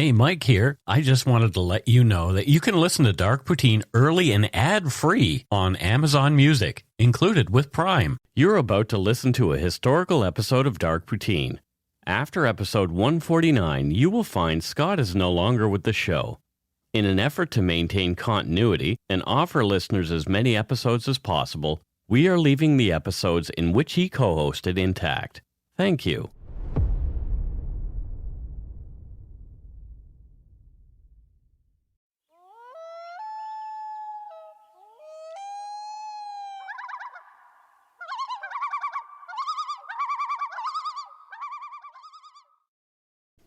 Hey, Mike here. I just wanted to let you know that you can listen to Dark Poutine early and ad-free on Amazon Music, included with Prime. You're about to listen to a historical episode of Dark Poutine. After episode 149, you will find Scott is no longer with the show. In an effort to maintain continuity and offer listeners as many episodes as possible, we are leaving the episodes in which he co-hosted intact. Thank you.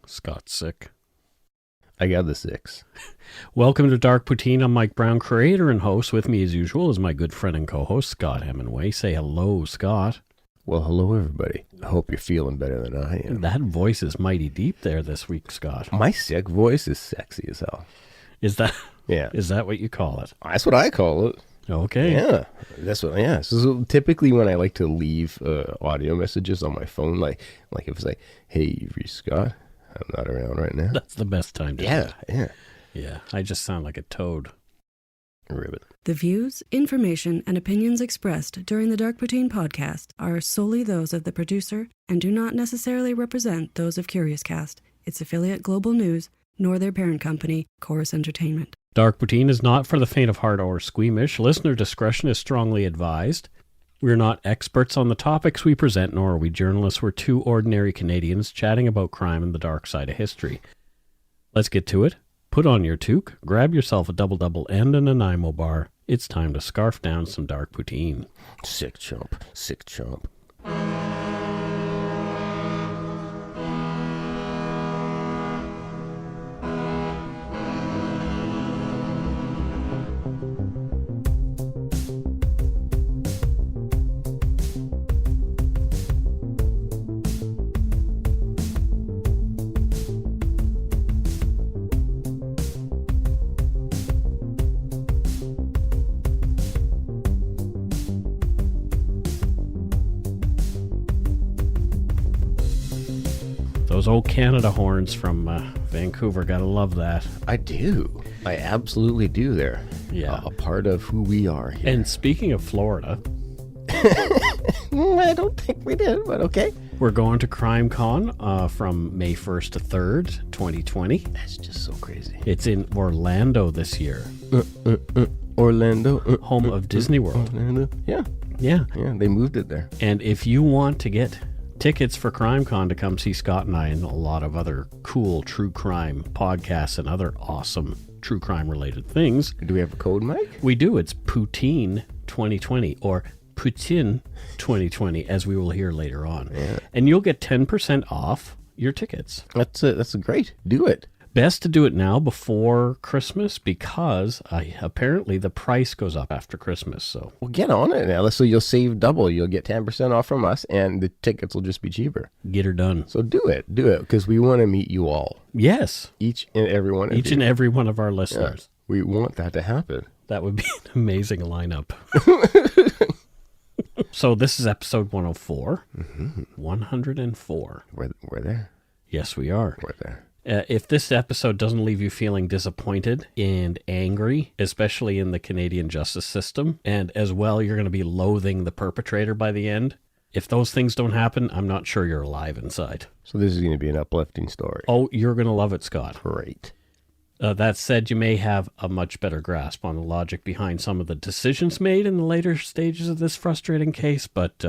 Scott's sick. I got the 6. Welcome to Dark Poutine. I'm Mike Brown, creator and host. With me, as usual, is my good friend and co-host, Scott Hemingway. Say hello, Scott. Well, hello, everybody. I hope you're feeling better than I am. That voice is mighty deep there this week, Scott. My sick voice is sexy as hell. Is that? Yeah. Is that what you call it? That's what I call it. Okay. Yeah. That's what. Yeah. So typically, when I like to leave audio messages on my phone, like if it's like, "Hey, you've reached Scott. I'm not around right now." That's the best time to do it. Yeah. Yeah. I just sound like a toad. Ribbit. The views, information, and opinions expressed during the Dark Poutine podcast are solely those of the producer and do not necessarily represent those of CuriousCast, its affiliate Global News, nor their parent company, Chorus Entertainment. Dark Poutine is not for the faint of heart or squeamish. Listener discretion is strongly advised. We're not experts on the topics we present, nor are we journalists. We're two ordinary Canadians chatting about crime and the dark side of history. Let's get to it. Put on your toque, grab yourself a double-double and an Nanaimo bar. It's time to scarf down some Dark Poutine. Sick chomp. Sick chomp. Those old Canada horns from Vancouver, gotta love that. I do. I absolutely do. They're a part of who we are here. And speaking of Florida, I don't think we did, but okay. We're going to Crime Con from May 1st to 3rd, 2020. That's just so crazy. It's in Orlando this year. Orlando. Home of Disney World. Orlando. Yeah. Yeah. Yeah, they moved it there. And if you want to get tickets for CrimeCon to come see Scott and I and a lot of other cool true crime podcasts and other awesome true crime related things. Do we have a code, Mike? We do. It's Poutine 2020 or Poutine 2020, as we will hear later on. Yeah. And you'll get 10% off your tickets. That's great. Do it. Best to do it now before Christmas because apparently the price goes up after Christmas. So Well, get on it now. So you'll save double. You'll get 10% off from us, and the tickets will just be cheaper. get her done. So do it, because we want to meet you all. Yes. Each and every one of you. Each and every one of our listeners. Yeah, we want that to happen. That would be an amazing lineup. So this is episode 104. Mm-hmm. 104. We're there. Yes, we are. We're there. If this episode doesn't leave you feeling disappointed and angry, especially in the Canadian justice system, and as well, you're going to be loathing the perpetrator by the end. If those things don't happen, I'm not sure you're alive inside. So this is going to be an uplifting story. Oh, you're going to love it, Scott. Great. That said, you may have a much better grasp on the logic behind some of the decisions made in the later stages of this frustrating case, but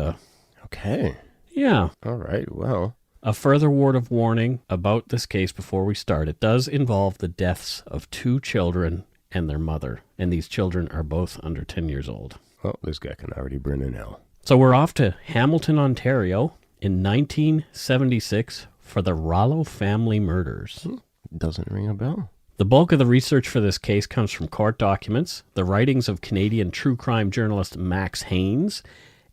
Okay. yeah. All right. Well. A further word of warning about this case before we start. It does involve the deaths of 2 children and their mother, and these children are both under 10 years old. Oh, this guy can already burn in hell. So we're off to Hamilton, Ontario in 1976 for the Rallo family murders. Doesn't ring a bell. The bulk of the research for this case comes from court documents, the writings of Canadian true crime journalist Max Haynes,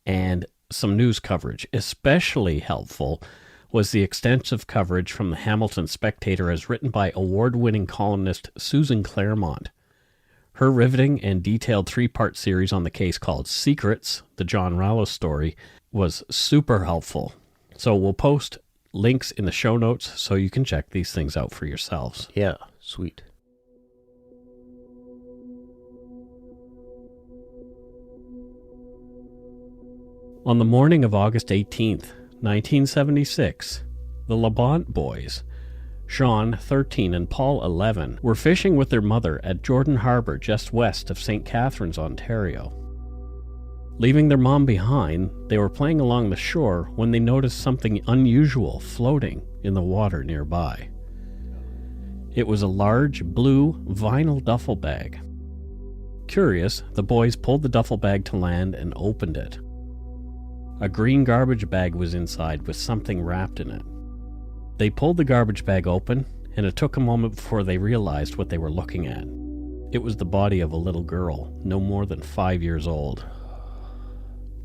and some news coverage. Especially helpful was the extensive coverage from the Hamilton Spectator as written by award-winning columnist Susan Claremont. Her riveting and detailed 3-part series on the case called Secrets, the Jon Rallo story, was super helpful. So we'll post links in the show notes so you can check these things out for yourselves. Yeah, sweet. On the morning of August 18th, 1976, the Labont boys, Sean, 13, and Paul, 11, were fishing with their mother at Jordan Harbor just west of St Catharines, Ontario. Leaving their mom behind, they were playing along the shore when they noticed something unusual floating in the water nearby. It was a large blue vinyl duffel bag. Curious, the boys pulled the duffel bag to land and opened it. A green garbage bag was inside with something wrapped in it. They pulled the garbage bag open, and it took a moment before they realized what they were looking at. It was the body of a little girl, no more than 5 years old.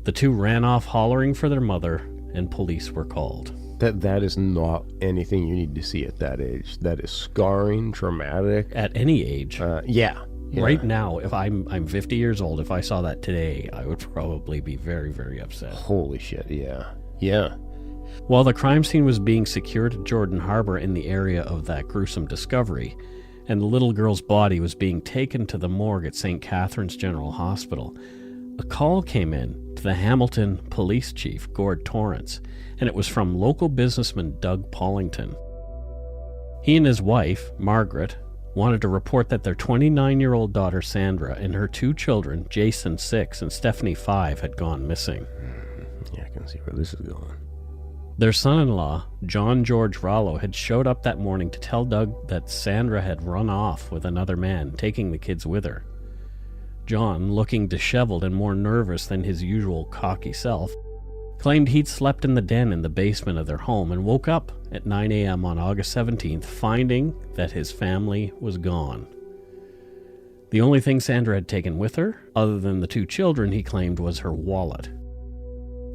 The two ran off hollering for their mother, and police were called. That is not anything you need to see at that age. That is scarring, traumatic. At any age. Yeah. Right now, if I'm 50 years old, if I saw that today, I would probably be very, very upset. Holy shit, yeah. Yeah. While the crime scene was being secured at Jordan Harbor in the area of that gruesome discovery, and the little girl's body was being taken to the morgue at St. Catharines General Hospital, a call came in to the Hamilton police chief, Gord Torrance, and it was from local businessman Doug Pollington. He and his wife, Margaret, wanted to report that their 29-year-old daughter Sandra and her two children, Jason, 6, and Stephanie, 5, had gone missing. Yeah, I can see where this is going. Their son-in-law, Jon George Rallo, had showed up that morning to tell Doug that Sandra had run off with another man, taking the kids with her. John, looking disheveled and more nervous than his usual cocky self, claimed he'd slept in the den in the basement of their home and woke up at 9 a.m. on August 17th, finding that his family was gone. The only thing Sandra had taken with her, other than the two children, he claimed, was her wallet.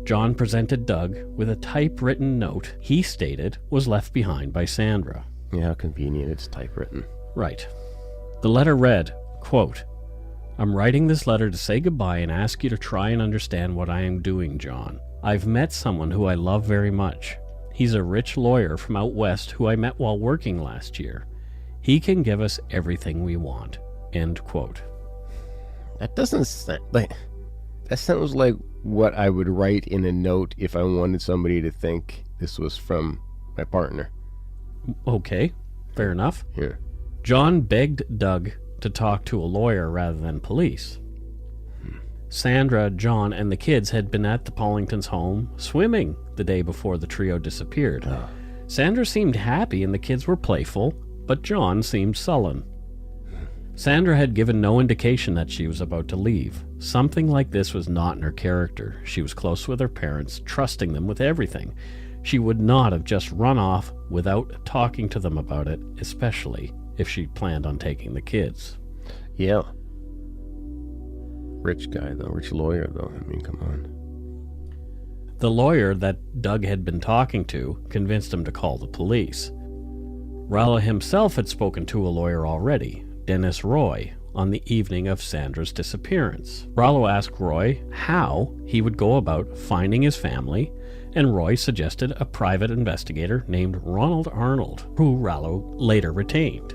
John presented Doug with a typewritten note he stated was left behind by Sandra. Yeah, how convenient, it's typewritten. Right. The letter read, quote, "I'm writing this letter to say goodbye and ask you to try and understand what I am doing, John. I've met someone who I love very much. He's a rich lawyer from out west who I met while working last year. He can give us everything we want." End quote. That doesn't sound like... That sounds like what I would write in a note if I wanted somebody to think this was from my partner. Okay, fair enough. Yeah. John begged Doug to talk to a lawyer rather than police. Sandra, John, and the kids had been at the Pollingtons' home swimming the day before the trio disappeared. Sandra seemed happy and the kids were playful, but John seemed sullen. Sandra had given no indication that she was about to leave. Something like this was not in her character. She was close with her parents, trusting them with everything. She would not have just run off without talking to them about it, especially if she planned on taking the kids. Yeah. Rich guy, though. Rich lawyer, though. I mean, come on. The lawyer that Doug had been talking to convinced him to call the police. Rallo himself had spoken to a lawyer already, Dennis Roy, on the evening of Sandra's disappearance. Rallo asked Roy how he would go about finding his family, and Roy suggested a private investigator named Ronald Arnold, who Rallo later retained.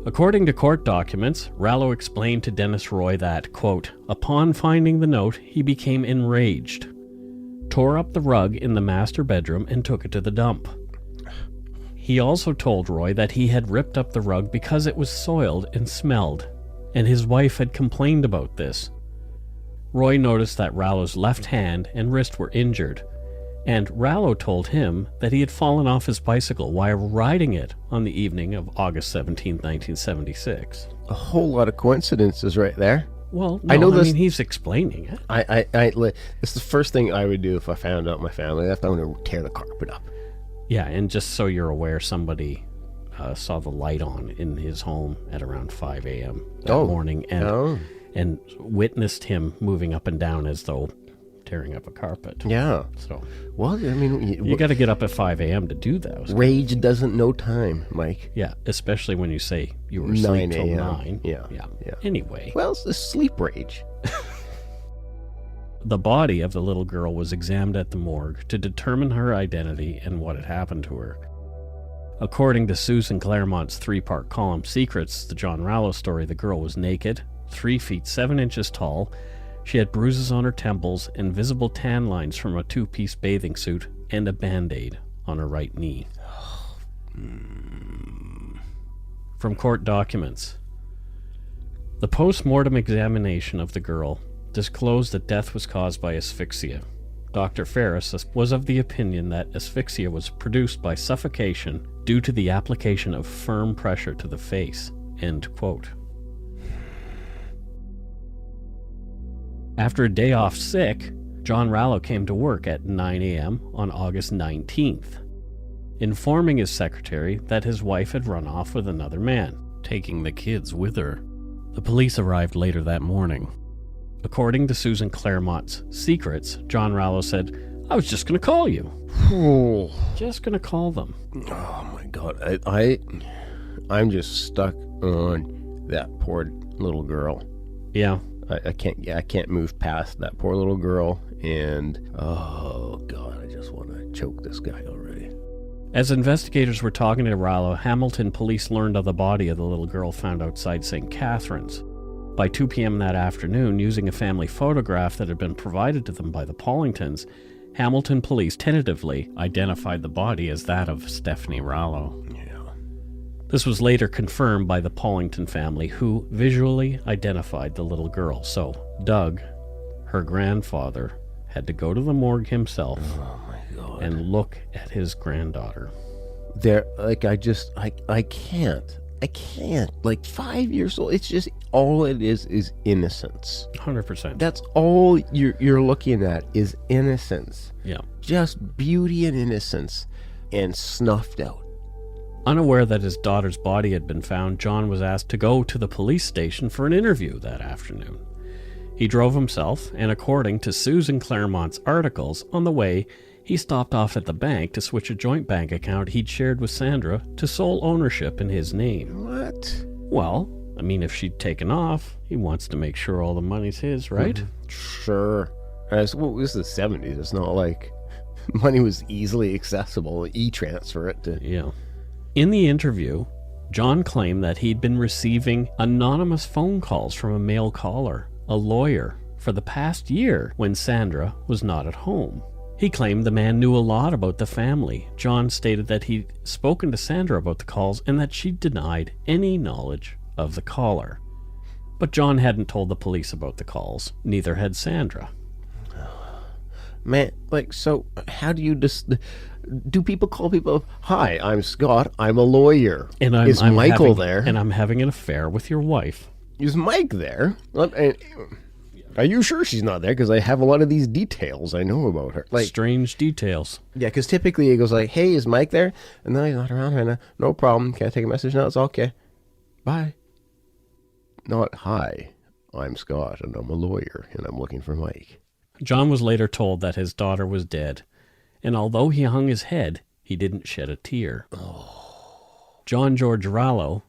According to court documents, Rallo explained to Dennis Roy that, quote, "Upon finding the note, he became enraged, tore up the rug in the master bedroom, and took it to the dump. He also told Roy that he had ripped up the rug because it was soiled and smelled, and his wife had complained about this. Roy noticed that Rallo's left hand and wrist were injured, and Rallo told him that he had fallen off his bicycle while riding it on the evening of August 17, 1976. A whole lot of coincidences right there. Well, no, I mean, he's explaining it. It's the first thing I would do if I found out my family left. I want to tear the carpet up. Yeah, and just so you're aware, somebody saw the light on in his home at around 5 a.m. that morning and witnessed him moving up and down as though tearing up a carpet. Yeah. So, well, I mean, you got to get up at 5 a.m. to do those. Rage doesn't know time, Mike. Yeah, especially when you say you were asleep till 9. Yeah. Anyway. Well, it's the sleep rage. The body of the little girl was examined at the morgue to determine her identity and what had happened to her. According to Susan Claremont's 3-part column Secrets, the Jon Rallo story, the girl was naked, 3 feet 7 inches tall. She had bruises on her temples and visible tan lines from a 2-piece bathing suit and a Band-Aid on her right knee. From court documents. The post-mortem examination of the girl disclosed that death was caused by asphyxia. Dr. Ferris was of the opinion that asphyxia was produced by suffocation due to the application of firm pressure to the face. End quote. After a day off sick, Jon Rallo came to work at 9 a.m. on August 19th, informing his secretary that his wife had run off with another man, taking the kids with her. The police arrived later that morning. According to Susan Claremont's Secrets, Jon Rallo said, "I was just going to call you. Just going to call them." Oh my God. I'm just stuck on that poor little girl. Yeah. I can't move past that poor little girl, and oh God, I just want to choke this guy already. As investigators were talking to Rallo, Hamilton police learned of the body of the little girl found outside St Catharines. By 2 p.m. that afternoon, using a family photograph that had been provided to them by the Pollingtons, Hamilton police tentatively identified the body as that of Stephanie Rallo. Yeah. This was later confirmed by the Pollington family, who visually identified the little girl. So Doug, her grandfather, had to go to the morgue himself and look at his granddaughter. I can't. Like 5 years old, it's just, all it is innocence. 100%. That's all you're looking at is innocence. Yeah. Just beauty and innocence, and snuffed out. Unaware that his daughter's body had been found, John was asked to go to the police station for an interview that afternoon. He drove himself, and according to Susan Claremont's articles, on the way, he stopped off at the bank to switch a joint bank account he'd shared with Sandra to sole ownership in his name. What? Well, I mean, if she'd taken off, he wants to make sure all the money's his, right? Sure. This is the 70s. It's not like money was easily accessible. E-transfer it to... Yeah. In the interview, John claimed that he'd been receiving anonymous phone calls from a male caller, a lawyer, for the past year when Sandra was not at home. He claimed the man knew a lot about the family. John stated that he'd spoken to Sandra about the calls and that she denied any knowledge of the caller. But John hadn't told the police about the calls. Neither had Sandra. Man, so how do you do people call people, "Hi, I'm Scott, I'm a lawyer. And Is Michael there? And I'm having an affair with your wife." Is Mike there? Are you sure she's not there? Because I have a lot of these details I know about her. Strange details. Yeah, because typically it goes like, "Hey, is Mike there?" And then he's not around right now. No problem. Can I take a message? No, it's okay. Bye. Not, "Hi, I'm Scott, and I'm a lawyer, and I'm looking for Mike." John was later told that his daughter was dead, and although he hung his head, he didn't shed a tear. Jon George Rallo,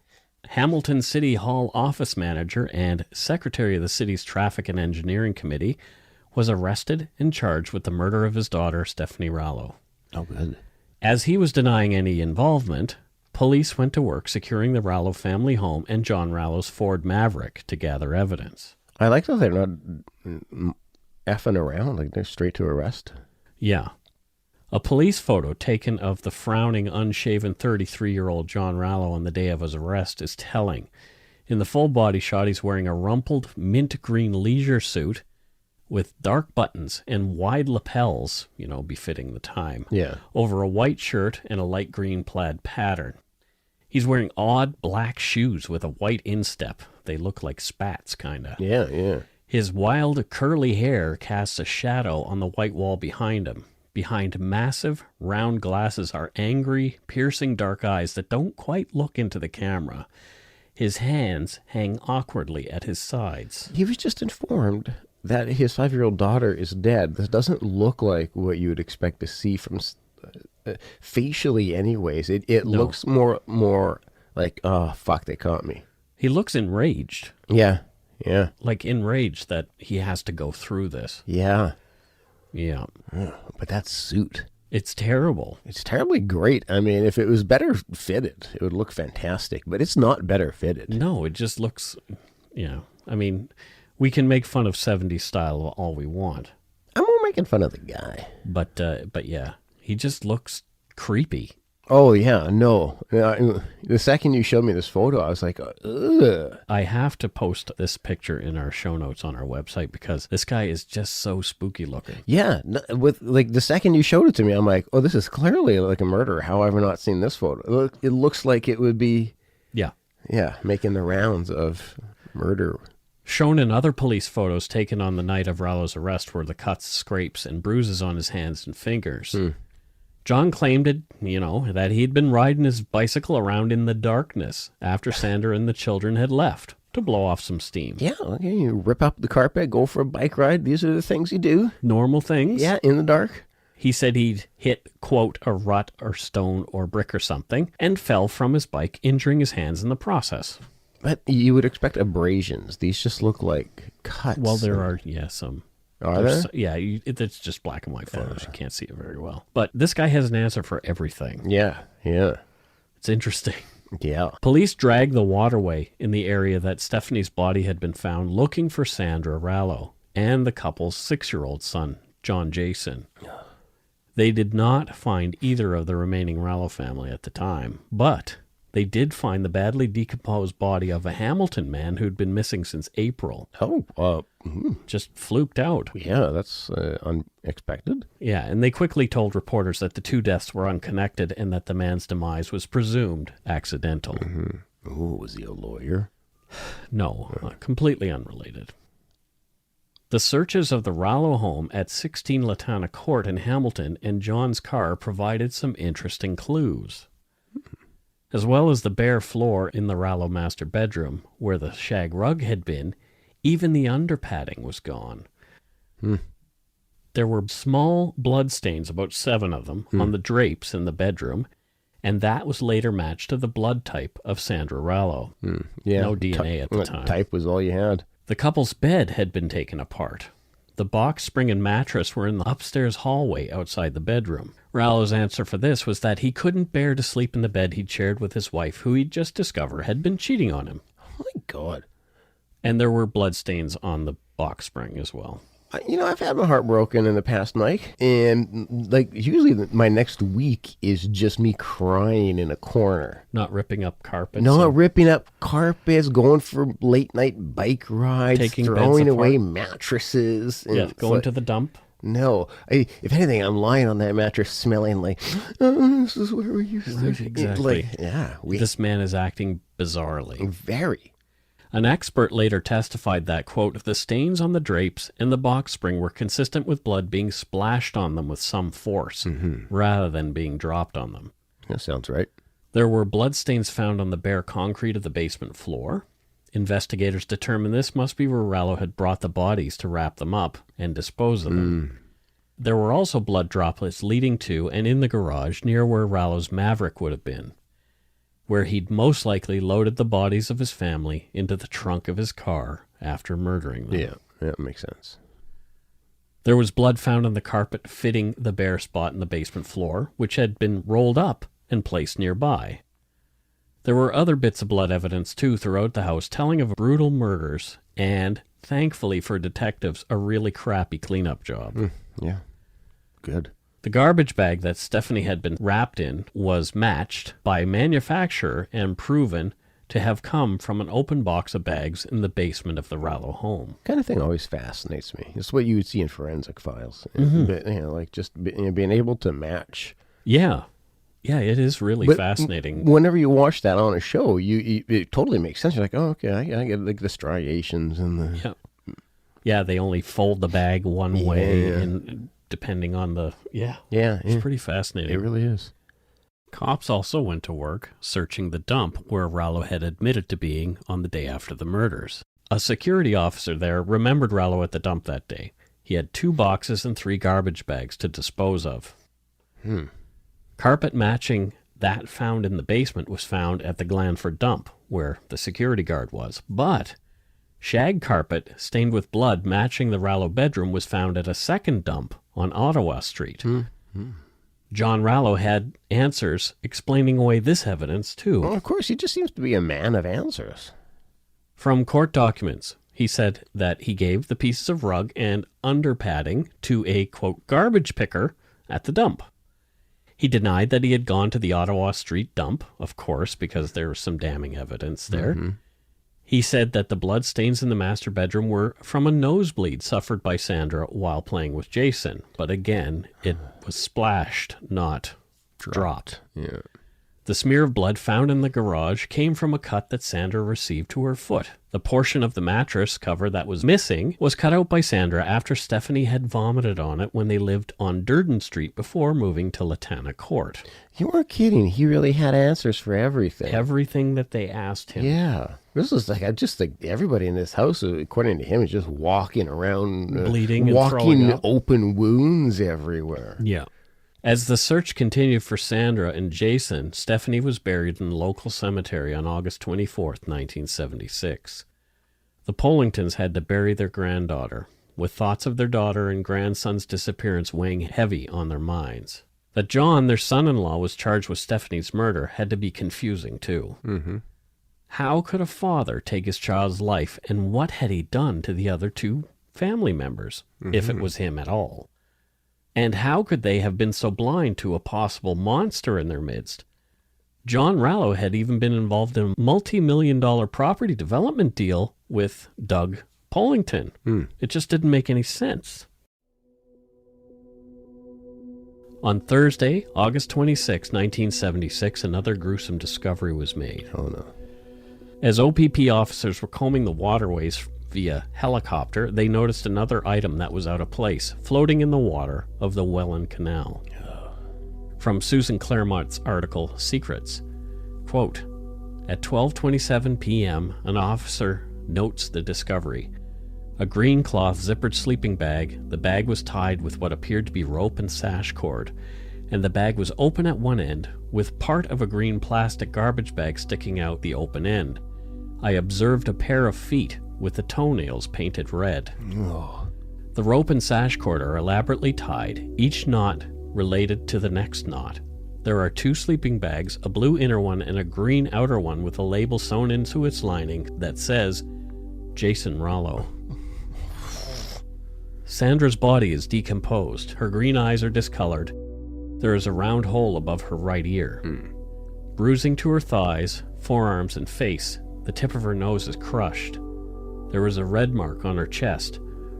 Hamilton City Hall office manager and secretary of the city's Traffic and Engineering Committee, was arrested and charged with the murder of his daughter, Stephanie Rallo. Oh, good. As he was denying any involvement, police went to work securing the Rallo family home and John Rallo's Ford Maverick to gather evidence. I like that they're not effing around, like they're straight to arrest. Yeah. A police photo taken of the frowning, unshaven 33-year-old Jon Rallo on the day of his arrest is telling. In the full body shot, he's wearing a rumpled mint green leisure suit with dark buttons and wide lapels, befitting the time, over a white shirt and a light green plaid pattern. He's wearing odd black shoes with a white instep. They look like spats, kind of. Yeah. His wild, curly hair casts a shadow on the white wall behind him. Behind massive, round glasses are angry, piercing dark eyes that don't quite look into the camera. His hands hang awkwardly at his sides. He was just informed that his 5-year-old daughter is dead. This doesn't look like what you would expect to see from... facially anyways. It looks more like, "Oh, fuck, they caught me." He looks enraged. Yeah. Yeah. Like enraged that he has to go through this. Yeah. Yeah. But that suit. It's terrible. It's terribly great. I mean, if it was better fitted, it would look fantastic. But it's not better fitted. No, it just looks, I mean, we can make fun of 70s style all we want. I'm more making fun of the guy. But yeah, he just looks creepy. Oh, yeah, no. The second you showed me this photo, I was like, ugh. I have to post this picture in our show notes on our website because this guy is just so spooky looking. Yeah, with like the second you showed it to me, I'm like, oh, this is clearly like a murderer. How have I not seen this photo? It looks like it would be, Yeah, making the rounds of murder. Shown in other police photos taken on the night of Rallo's arrest were the cuts, scrapes, and bruises on his hands and fingers. John claimed that he'd been riding his bicycle around in the darkness after Sandra and the children had left to blow off some steam. Yeah, okay, you rip up the carpet, go for a bike ride. These are the things you do. Normal things. Yeah, in the dark. He said he'd hit, quote, a rut or stone or brick or something and fell from his bike, injuring his hands in the process. But you would expect abrasions. These just look like cuts. Well, there are, some. Are there? Yeah, it's just black and white photos. You can't see it very well. But this guy has an answer for everything. Yeah. It's interesting. Yeah. Police dragged the waterway in the area that Stephanie's body had been found looking for Sandra Rallo and the couple's 6-year-old son, Jon Jason. They did not find either of the remaining Rallo family at the time, but they did find the badly decomposed body of a Hamilton man who'd been missing since April. Oh, Just fluked out. yeah, that's unexpected. Yeah, and they quickly told reporters that the two deaths were unconnected and that the man's demise was presumed accidental. Oh, was he a lawyer? No, completely unrelated. The searches of the Rallo home at 16 Latana Court in Hamilton and John's car provided some interesting clues. As well as the bare floor in the Rallo master bedroom, where the shag rug had been, even the underpadding was gone. There were small blood stains, about 7 of them, on the drapes in the bedroom, and that was later matched to the blood type of Sandra Rallo. Yeah. No DNA at the time. Type was all you had. The couple's bed had been taken apart. The box spring and mattress were in the upstairs hallway outside the bedroom. Rallo's answer for this was that he couldn't bear to sleep in the bed he'd shared with his wife, who he'd just discovered had been cheating on him. Oh, my God. And there were bloodstains on the box spring as well. I've had my heart broken in the past, Mike. And, usually my next week is just me crying in a corner. Not ripping up carpets. Not ripping up carpets, going for late-night bike rides, Taking throwing beds away apart. mattresses. And Yeah, going to the dump. No. If anything, I'm lying on that mattress smelling like, oh, this is where we used to. Exactly. This This man is acting bizarrely. very. An expert later testified that, quote, the stains on the drapes and the box spring were consistent with blood being splashed on them with some force, rather than being dropped on them. That sounds right. There were bloodstains found on the bare concrete of the basement floor. Investigators determined this must be where Rallo had brought the bodies to wrap them up and dispose of them. There were also blood droplets leading to and in the garage near where Rallo's Maverick would have been, where he'd most likely loaded the bodies of his family into the trunk of his car after murdering them. Yeah, that makes sense. There was blood found on the carpet fitting the bare spot in the basement floor, which had been rolled up and placed nearby. There were other bits of blood evidence, too, throughout the house, telling of brutal murders and, thankfully for detectives, a really crappy cleanup job. Yeah, good. The garbage bag that Stephanie had been wrapped in was matched by manufacturer and proven to have come from an open box of bags in the basement of the Rallo home. Kind of thing always fascinates me. It's what you would see in forensic files. But, being able to match. Yeah. Yeah, it is really fascinating. Whenever you watch that on a show, it totally makes sense. You're like, oh, okay, I get like the striations and the... Yeah, they only fold the bag one way and depending on the... Yeah, it's pretty fascinating. It really is. Cops also went to work searching the dump where Rallo had admitted to being on the day after the murders. A security officer there remembered Rallo at the dump that day. He had 2 boxes and 3 garbage bags to dispose of. Carpet matching that found in the basement was found at the Glanford dump, where the security guard was. But Shag carpet stained with blood matching the Rallo bedroom was found at a second dump on Ottawa Street. Jon Rallo had answers explaining away this evidence, too. Well, of course, he just seems to be a man of answers. From court documents, he said that he gave the pieces of rug and underpadding to a, quote, garbage picker at the dump. He denied that he had gone to the Ottawa Street dump, of course, because there was some damning evidence there. He said that the blood stains in the master bedroom were from a nosebleed suffered by Sandra while playing with Jason. But again, it was splashed, not dropped. Yeah. The smear of blood found in the garage came from a cut that Sandra received to her foot. The portion of the mattress cover that was missing was cut out by Sandra after Stephanie had vomited on it when they lived on Durden Street before moving to Latana Court. You weren't kidding. He really had answers for everything. Everything that they asked him. Yeah. This was like, I just think everybody in this house, according to him, is just walking around. Bleeding and throwing walking up. open wounds everywhere. Yeah. As the search continued for Sandra and Jason, Stephanie was buried in the local cemetery on August 24th, 1976. The Pollingtons had to bury their granddaughter, with thoughts of their daughter and grandson's disappearance weighing heavy on their minds. That John, their son-in-law, was charged with Stephanie's murder had to be confusing, too. How could a father take his child's life, and what had he done to the other two family members, if it was him at all? And how could they have been so blind to a possible monster in their midst? Jon Rallo had even been involved in a multi-million-dollar property development deal with Doug Pollington. It just didn't make any sense. On Thursday, August 26, 1976, another gruesome discovery was made. Oh, no. As OPP officers were combing the waterways via helicopter, they noticed another item that was out of place, floating in the water of the Welland Canal. From Susan Claremont's article, Secrets, quote, at 12:27 p.m., an officer notes the discovery. A green cloth zippered sleeping bag. The bag was tied with what appeared to be rope and sash cord, and the bag was open at one end, with part of a green plastic garbage bag sticking out the open end. I observed a pair of feet with the toenails painted red. The rope and sash cord are elaborately tied, each knot related to the next knot. There are two sleeping bags, a blue inner one and a green outer one with a label sewn into its lining that says, Jason Rallo. Sandra's body is decomposed. Her green eyes are discolored. There is a round hole above her right ear. Bruising to her thighs, forearms, and face. The tip of her nose is crushed. There is a red mark on her chest.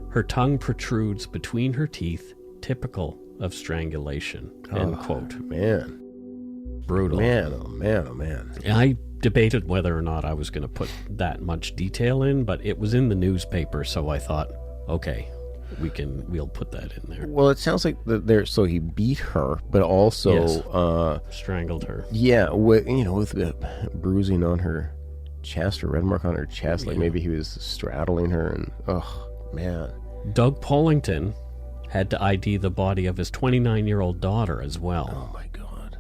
Her tongue protrudes between her teeth, typical of strangulation. End quote. Man. Brutal. Man, oh man, oh man. I debated whether or not I was going to put that much detail in, but it was in the newspaper, so I thought, okay, we'll put that in there. Well, it sounds like so he beat her, but also Yes. Strangled her. Yeah, with the bruising on her chest, or red mark on her chest, like maybe he was straddling her, and oh man. Doug Pollington had to ID the body of his 29-year-old daughter as well. Oh my God.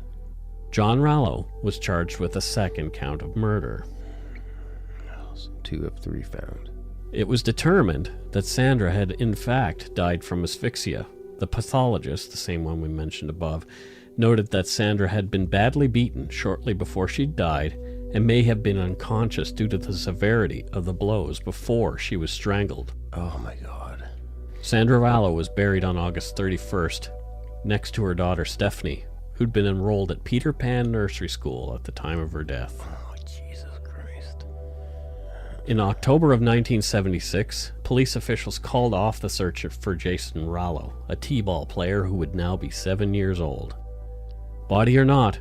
Jon Rallo was charged with a second count of murder. 2 of 3 found. It was determined that Sandra had in fact died from asphyxia. The pathologist, the same one we mentioned above, noted that Sandra had been badly beaten shortly before she died and may have been unconscious due to the severity of the blows before she was strangled. Oh my God. Sandra Rallo was buried on August 31st, next to her daughter Stephanie, who'd been enrolled at Peter Pan Nursery School at the time of her death. Oh, Jesus Christ. In October of 1976, police officials called off the search for Jason Rallo, a t-ball player who would now be 7 years old. Body or not,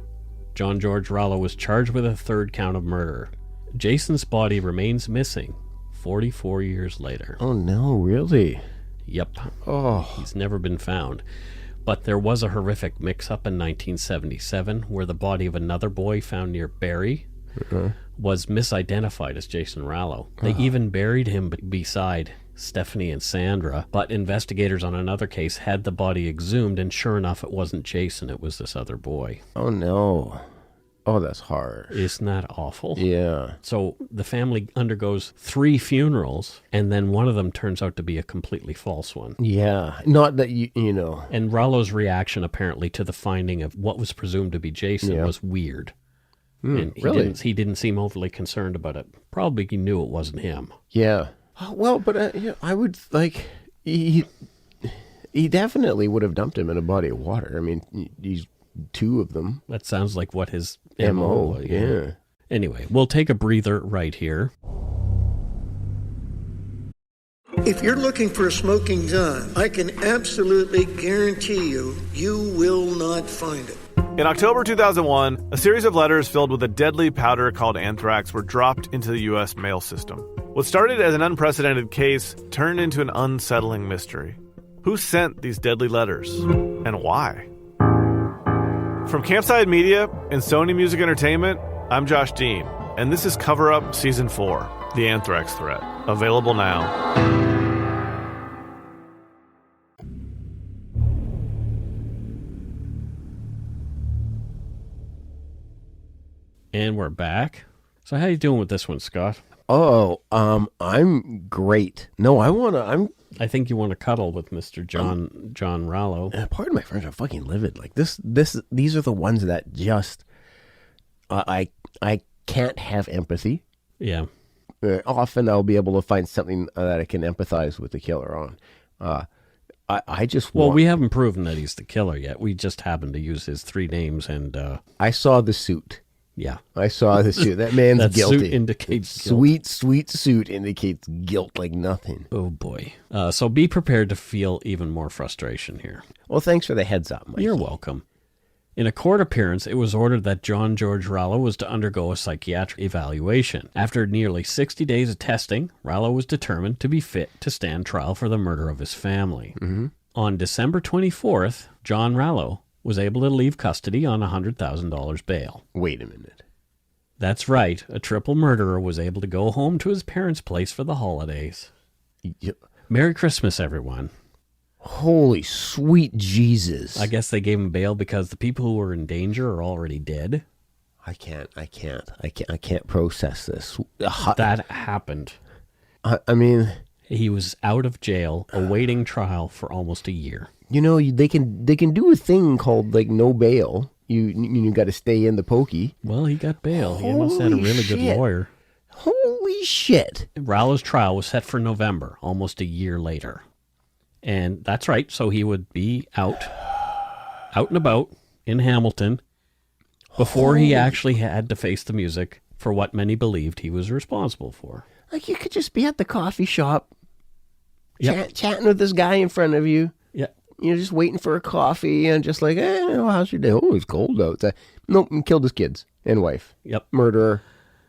Jon George Rallo was charged with a third count of murder. Jason's body remains missing 44 years later. Oh no, really? Yep. Oh. He's never been found. But there was a horrific mix-up in 1977 where the body of another boy found near Barrie was misidentified as Jason Rallo. They even buried him beside Stephanie and Sandra, but investigators on another case had the body exhumed, and sure enough, it wasn't Jason, it was this other boy. Oh no. Oh, that's hard. Isn't that awful? Yeah. So the family undergoes 3 funerals, and then one of them turns out to be a completely false one. Yeah. Not that you know. And Rallo's reaction, apparently, to the finding of what was presumed to be Jason was weird. And really? He didn't seem overly concerned about it. Probably he knew it wasn't him. Yeah. Well, but I would like he definitely would have dumped him in a body of water. I mean, he's 2 of them. That sounds like what his MO was. Yeah. Anyway, we'll take a breather right here. If you're looking for a smoking gun, I can absolutely guarantee you will not find it. In October 2001, a series of letters filled with a deadly powder called anthrax were dropped into the U.S. mail system. What started as an unprecedented case turned into an unsettling mystery. Who sent these deadly letters, and why? From Campside Media and Sony Music Entertainment, I'm Josh Dean, and this is Cover Up Season 4, The Anthrax Threat, available now. And we're back. So how you doing with this one, Scott? Oh, I'm great. No, I think you want to cuddle with Mr. Jon Rallo. Pardon my French, I'm fucking livid. Like these are the ones that just I can't have empathy. Yeah. Often I'll be able to find something that I can empathize with the killer on. I just well, we haven't proven that he's the killer yet. We just happen to use his 3 names, and I saw the suit. Yeah, I saw the suit. That man's that guilty. Suit indicates sweet suit indicates guilt like nothing. Oh boy. So be prepared to feel even more frustration here. Well, thanks for the heads up, Mike. You're welcome. In a court appearance, it was ordered that Jon George Rallo was to undergo a psychiatric evaluation. After nearly 60 days of testing, Rallo was determined to be fit to stand trial for the murder of his family. Mm-hmm. On December 24th, Jon Rallo was able to leave custody on $100,000 bail. Wait a minute. That's right. A triple murderer was able to go home to his parents' place for the holidays. Merry Christmas, everyone. Holy sweet Jesus. I guess they gave him bail because the people who were in danger are already dead. I can't process this. That happened. I mean, he was out of jail awaiting trial for almost a year. You know, they can do a thing called like no bail. You got to stay in the pokey. Well, he got bail. He must have had a really good lawyer. Holy shit. Rallo's trial was set for November, almost a year later. And that's right, so he would be out and about in Hamilton before he actually had to face the music for what many believed he was responsible for. Like you could just be at the coffee shop, Yep. chatting with this guy in front of you. Yeah. You know, just waiting for a coffee and just like, how's your day? Oh, it's cold out. Nope, killed his kids and wife. Yep. Murderer.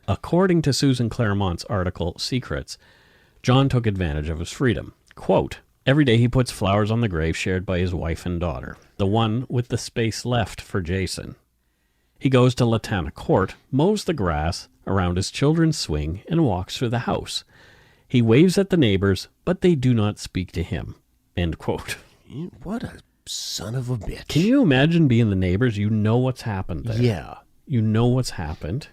According to Susan Claremont's article, Secrets, John took advantage of his freedom. Quote, every day he puts flowers on the grave shared by his wife and daughter, the one with the space left for Jason. He goes to Latana Court, mows the grass around his children's swing, and walks through the house. He waves at the neighbors, but they do not speak to him. End quote. What a son of a bitch. Can you imagine being the neighbors? You know what's happened there. Yeah. You know what's happened.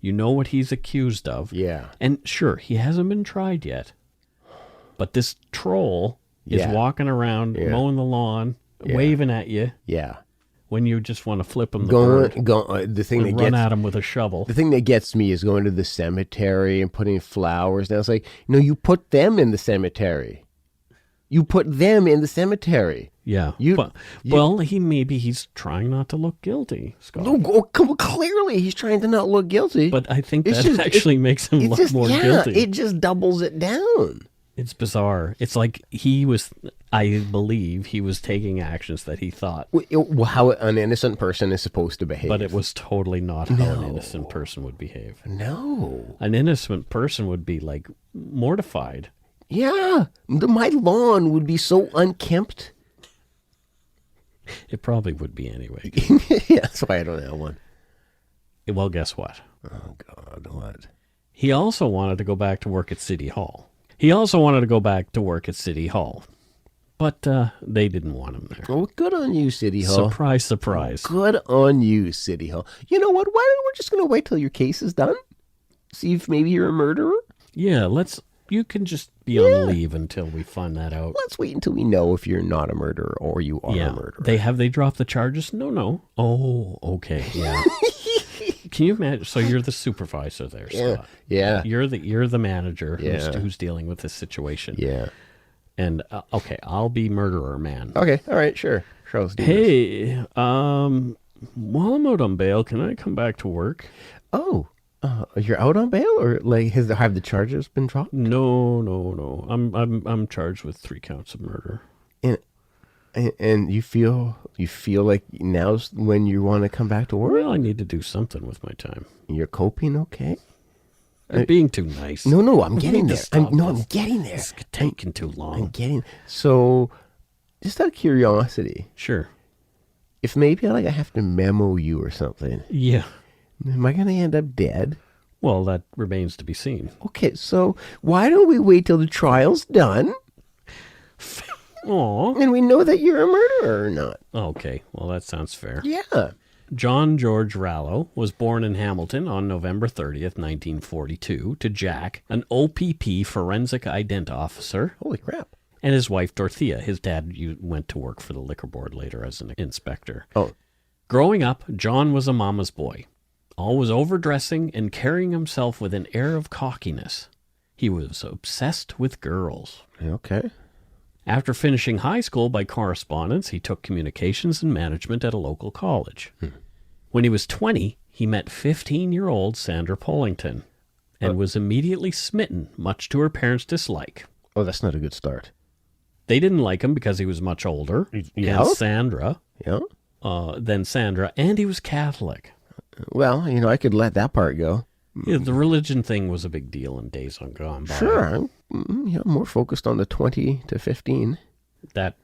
You know what he's accused of. Yeah. And sure, he hasn't been tried yet. But this troll is walking around, mowing the lawn, waving at you. Yeah. When you just want to flip him the bird. The thing that run at him with a shovel. The thing that gets me is going to the cemetery and putting flowers down. It's like, no, you put them in the cemetery. You put them in the cemetery. Yeah. Well, he's trying not to look guilty, Scott. No, clearly he's trying to not look guilty. But I think that actually makes him look more guilty. It just doubles it down. It's bizarre. It's like I believe he was taking actions that he thought. How an innocent person is supposed to behave. But it was totally not how an innocent person would behave. No. An innocent person would be like mortified. Yeah. My lawn would be so unkempt. It probably would be anyway. Yeah, that's why I don't have one. Well, guess what? Oh, God, what? He also wanted to go back to work at City Hall. But they didn't want him there. Oh, good on you, City Hall. Surprise, surprise. Good on you, City Hall. You know what? Why don't we just going to wait till your case is done? See if maybe you're a murderer? Yeah, you can just be on leave until we find that out. Let's wait until we know if you're not a murderer or you are a murderer. They dropped the charges? No. Oh, okay, yeah. Can you imagine? So you're the supervisor there, Scott. Yeah. You're the manager who's dealing with this situation. Yeah. And, okay, I'll be murderer man. Okay, all right, sure. Let's do this. Hey, while I'm out on bail, can I come back to work? Oh, you're out on bail, or like have the charges been dropped? No. I'm charged with 3 counts of murder. And you feel like now's when you want to come back to work? Well, I need to do something with my time. You're coping okay? I'm being too nice. No, I'm getting there. I'm getting there. It's taking too long. So, just out of curiosity, Sure. if maybe I have to memo you or something, Yeah. am I going to end up dead? Well, that remains to be seen. Okay, so why don't we wait till the trial's done Aw. and we know that you're a murderer or not? Okay, well, that sounds fair. Yeah. Jon George Rallo was born in Hamilton on November 30th, 1942, to Jack, an OPP forensic ident officer, Holy crap. and his wife Dorothea. His dad went to work for the liquor board later as an inspector. Oh. Growing up, John was a mama's boy, always overdressing and carrying himself with an air of cockiness. He was obsessed with girls. Okay. After finishing high school by correspondence, he took communications and management at a local college. When he was 20, he met 15-year-old Sandra Pollington and was immediately smitten, much to her parents' dislike. Oh, that's not a good start. They didn't like him because he was much older Yeah? than Sandra, Yeah. and he was Catholic. Well, I could let that part go. Yeah, the religion thing was a big deal in days gone by. Sure. I'm more focused on the 20 to 15. That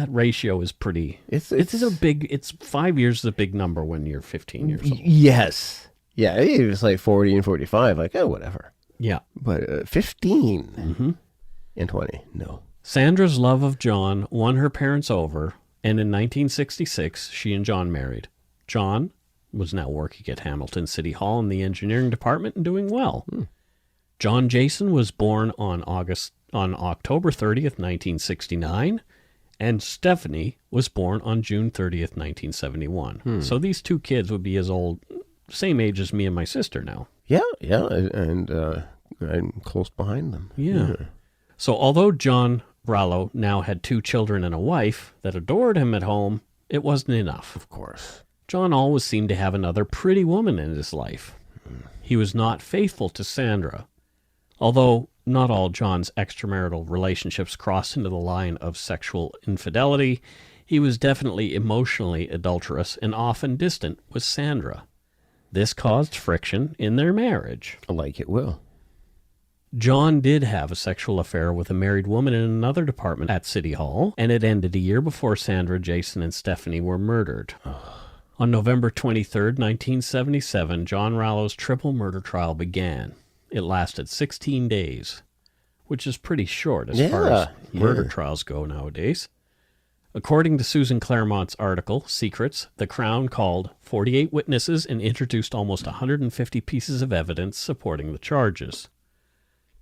ratio is pretty. It's 5 years is a big number when you're 15 years old. Yes. Yeah, it was like 40 and 45, like, oh, whatever. Yeah. But 15 and 20, no. Sandra's love of John won her parents over, and in 1966, she and John married. John was now working at Hamilton City Hall in the engineering department and doing well. John Jason was born on October 30th, 1969, and Stephanie was born on June 30th, 1971. So these 2 kids would be as old, same age as me and my sister now. Yeah, and I'm close behind them. Yeah. So although Jon Rallo now had 2 children and a wife that adored him at home, it wasn't enough. Of course. John always seemed to have another pretty woman in his life. He was not faithful to Sandra. Although not all John's extramarital relationships crossed into the line of sexual infidelity, he was definitely emotionally adulterous and often distant with Sandra. This caused friction in their marriage. Like it will. John did have a sexual affair with a married woman in another department at City Hall, and it ended a year before Sandra, Jason, and Stephanie were murdered. On November 23rd, 1977, Jon Rallo's triple murder trial began. It lasted 16 days, which is pretty short as far as murder trials go nowadays. According to Susan Claremont's article, Secrets, the Crown called 48 witnesses and introduced almost 150 pieces of evidence supporting the charges.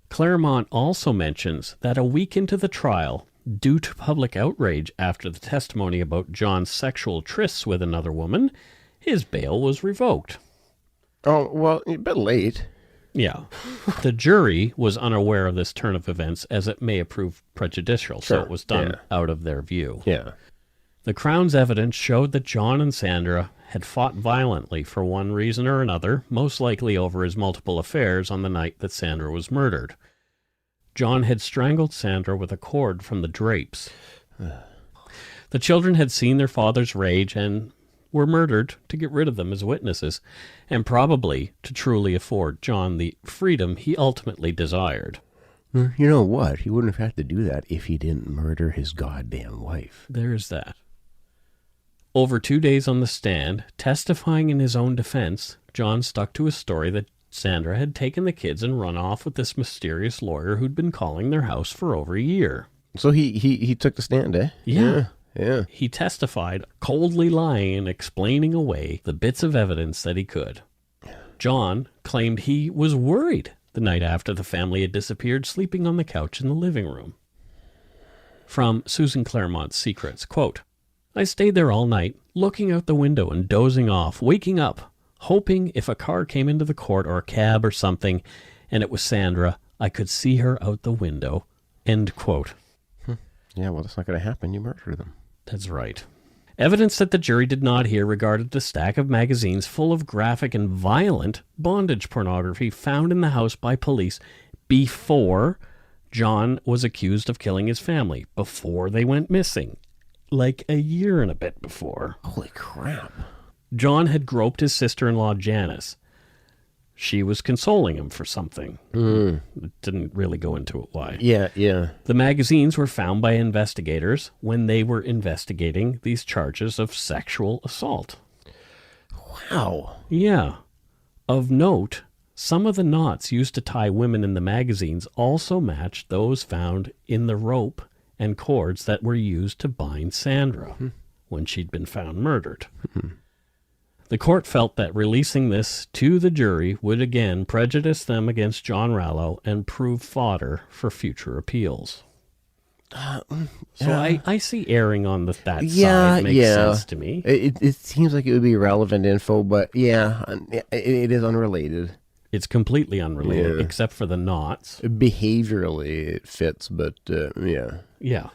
Claremont also mentions that a week into the trial, due to public outrage after the testimony about John's sexual trysts with another woman, his bail was revoked. Oh, well, a bit late. Yeah. The jury was unaware of this turn of events as it may have proved prejudicial, so it was done out of their view. Yeah. The Crown's evidence showed that John and Sandra had fought violently for one reason or another, most likely over his multiple affairs on the night that Sandra was murdered. John had strangled Sandra with a cord from the drapes. The children had seen their father's rage and were murdered to get rid of them as witnesses, and probably to truly afford John the freedom he ultimately desired. You know what? He wouldn't have had to do that if he didn't murder his goddamn wife. There's that. Over 2 days on the stand, testifying in his own defense, John stuck to his story that Sandra had taken the kids and run off with this mysterious lawyer who'd been calling their house for over a year. So he took the stand, eh? Yeah. Yeah. He testified, coldly lying and explaining away the bits of evidence that he could. John claimed he was worried the night after the family had disappeared, sleeping on the couch in the living room. From Susan Claremont's Secrets, quote, I stayed there all night, looking out the window and dozing off, waking up, hoping if a car came into the court or a cab or something, and it was Sandra, I could see her out the window. End quote. Yeah, well, that's not going to happen. You murdered them. That's right. Evidence that the jury did not hear regarded the stack of magazines full of graphic and violent bondage pornography found in the house by police before John was accused of killing his family, before they went missing, like a year and a bit before. Holy crap. John had groped his sister-in-law, Janice. She was consoling him for something. It didn't really go into it why. Yeah. The magazines were found by investigators when they were investigating these charges of sexual assault. Wow. Yeah. Of note, some of the knots used to tie women in the magazines also matched those found in the rope and cords that were used to bind Sandra when she'd been found murdered. The court felt that releasing this to the jury would again prejudice them against Jon Rallo and prove fodder for future appeals. So I see erring on that side makes sense to me. It seems like it would be relevant info, but it is unrelated. It's completely unrelated, except for the knots. Behaviorally, it fits, but yeah. Yeah.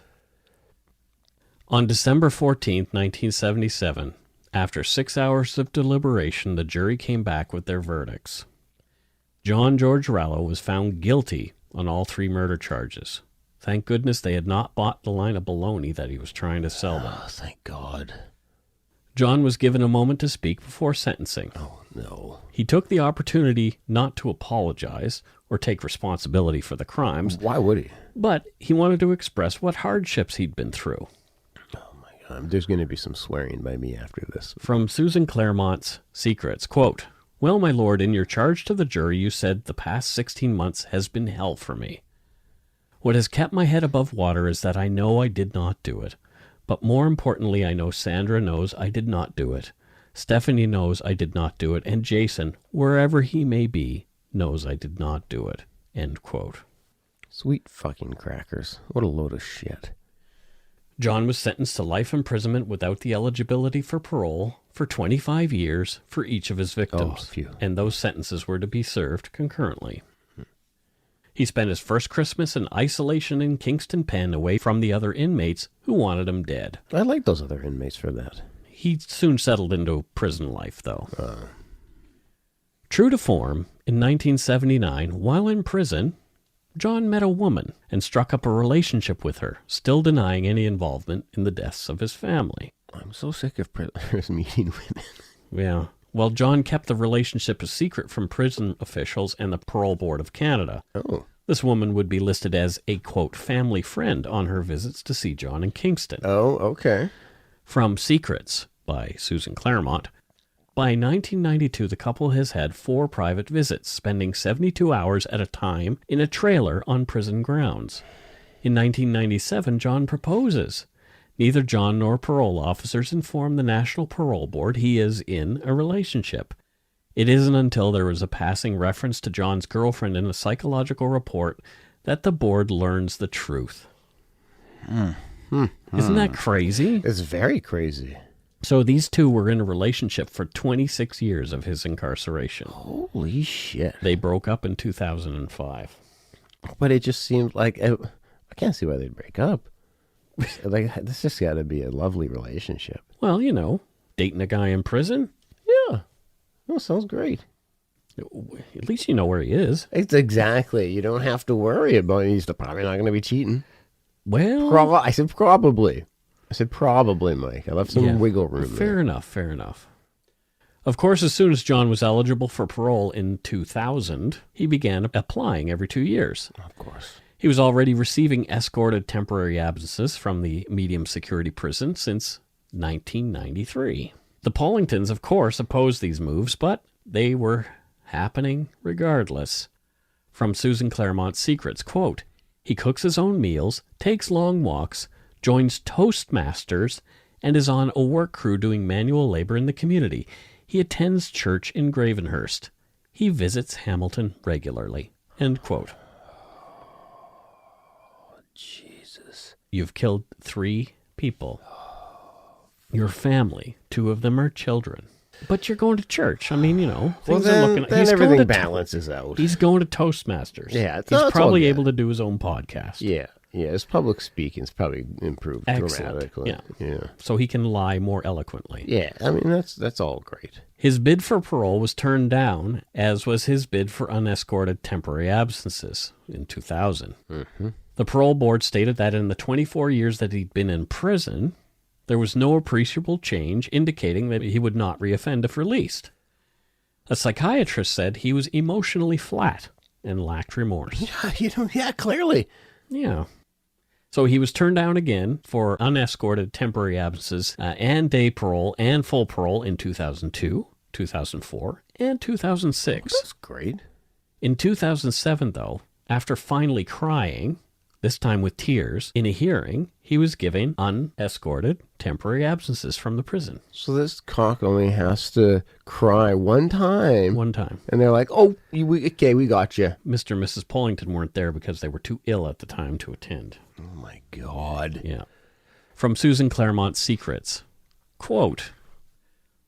On December 14th, 1977, after 6 hours of deliberation, the jury came back with their verdicts. Jon George Rallo was found guilty on all 3 murder charges. Thank goodness they had not bought the line of baloney that he was trying to sell them. Oh, thank God. John was given a moment to speak before sentencing. Oh, no. He took the opportunity not to apologize or take responsibility for the crimes. Why would he? But he wanted to express what hardships he'd been through. There's going to be some swearing by me after this. From Susan Claremont's Secrets, quote, Well, my lord, in your charge to the jury, you said the past 16 months has been hell for me. What has kept my head above water is that I know I did not do it. But more importantly, I know Sandra knows I did not do it. Stephanie knows I did not do it. And Jason, wherever he may be, knows I did not do it. End quote. Sweet fucking crackers. What a load of shit. John was sentenced to life imprisonment without the eligibility for parole for 25 years for each of his victims, and those sentences were to be served concurrently. He spent his first Christmas in isolation in Kingston Pen away from the other inmates who wanted him dead. I like those other inmates for that. He soon settled into prison life, though. True to form, in 1979, while in prison, John met a woman and struck up a relationship with her, still denying any involvement in the deaths of his family. I'm so sick of prisoners meeting women. Yeah. Well, John kept the relationship a secret from prison officials and the Parole Board of Canada. Oh. This woman would be listed as a, quote, family friend on her visits to see John in Kingston. Oh, okay. From Secrets by Susan Claremont. By 1992, the couple has had 4 private visits, spending 72 hours at a time in a trailer on prison grounds. In 1997, John proposes. Neither John nor parole officers inform the National Parole Board he is in a relationship. It isn't until there was a passing reference to John's girlfriend in a psychological report that the board learns the truth. Isn't that crazy? It's very crazy. So these two were in a relationship for 26 years of his incarceration. Holy shit. They broke up in 2005. But it just seemed like, I can't see why they'd break up. Like, this just got to be a lovely relationship. Well, you know, dating a guy in prison. Yeah. That sounds great. At least you know where he is. It's exactly. You don't have to worry about it. He's probably not going to be cheating. Well, I said probably. I said probably, Mike. I left some wiggle room Fair enough. Of course, as soon as John was eligible for parole in 2000, he began applying every 2 years. Of course. He was already receiving escorted temporary absences from the medium security prison since 1993. The Pollingtons, of course, opposed these moves, but they were happening regardless. From Susan Claremont's Secrets, quote, He cooks his own meals, takes long walks, joins Toastmasters, and is on a work crew doing manual labor in the community. He attends church in Gravenhurst. He visits Hamilton regularly. End quote. Jesus. You've killed 3 people. Your family, 2 of them are children. But you're going to church. I mean, things are looking... Then everything balances out. He's going to Toastmasters. Yeah, he's probably able to do his own podcast. Yeah. His public speaking's probably improved dramatically. Yeah. So he can lie more eloquently. Yeah, I mean, that's all great. His bid for parole was turned down, as was his bid for unescorted temporary absences in 2000. Mm-hmm. The parole board stated that in the 24 years that he'd been in prison, there was no appreciable change indicating that he would not reoffend if released. A psychiatrist said he was emotionally flat and lacked remorse. Yeah, clearly. Yeah. So he was turned down again for unescorted temporary absences and day parole and full parole in 2002, 2004, and 2006. That's great. In 2007, though, after finally crying, this time with tears, in a hearing, he was given unescorted temporary absences from the prison. So this cock only has to cry one time. One time. And they're like, oh, okay, we got you. Mr. and Mrs. Pollington weren't there because they were too ill at the time to attend. Oh, my God. Yeah. From Susan Claremont's Secrets. Quote,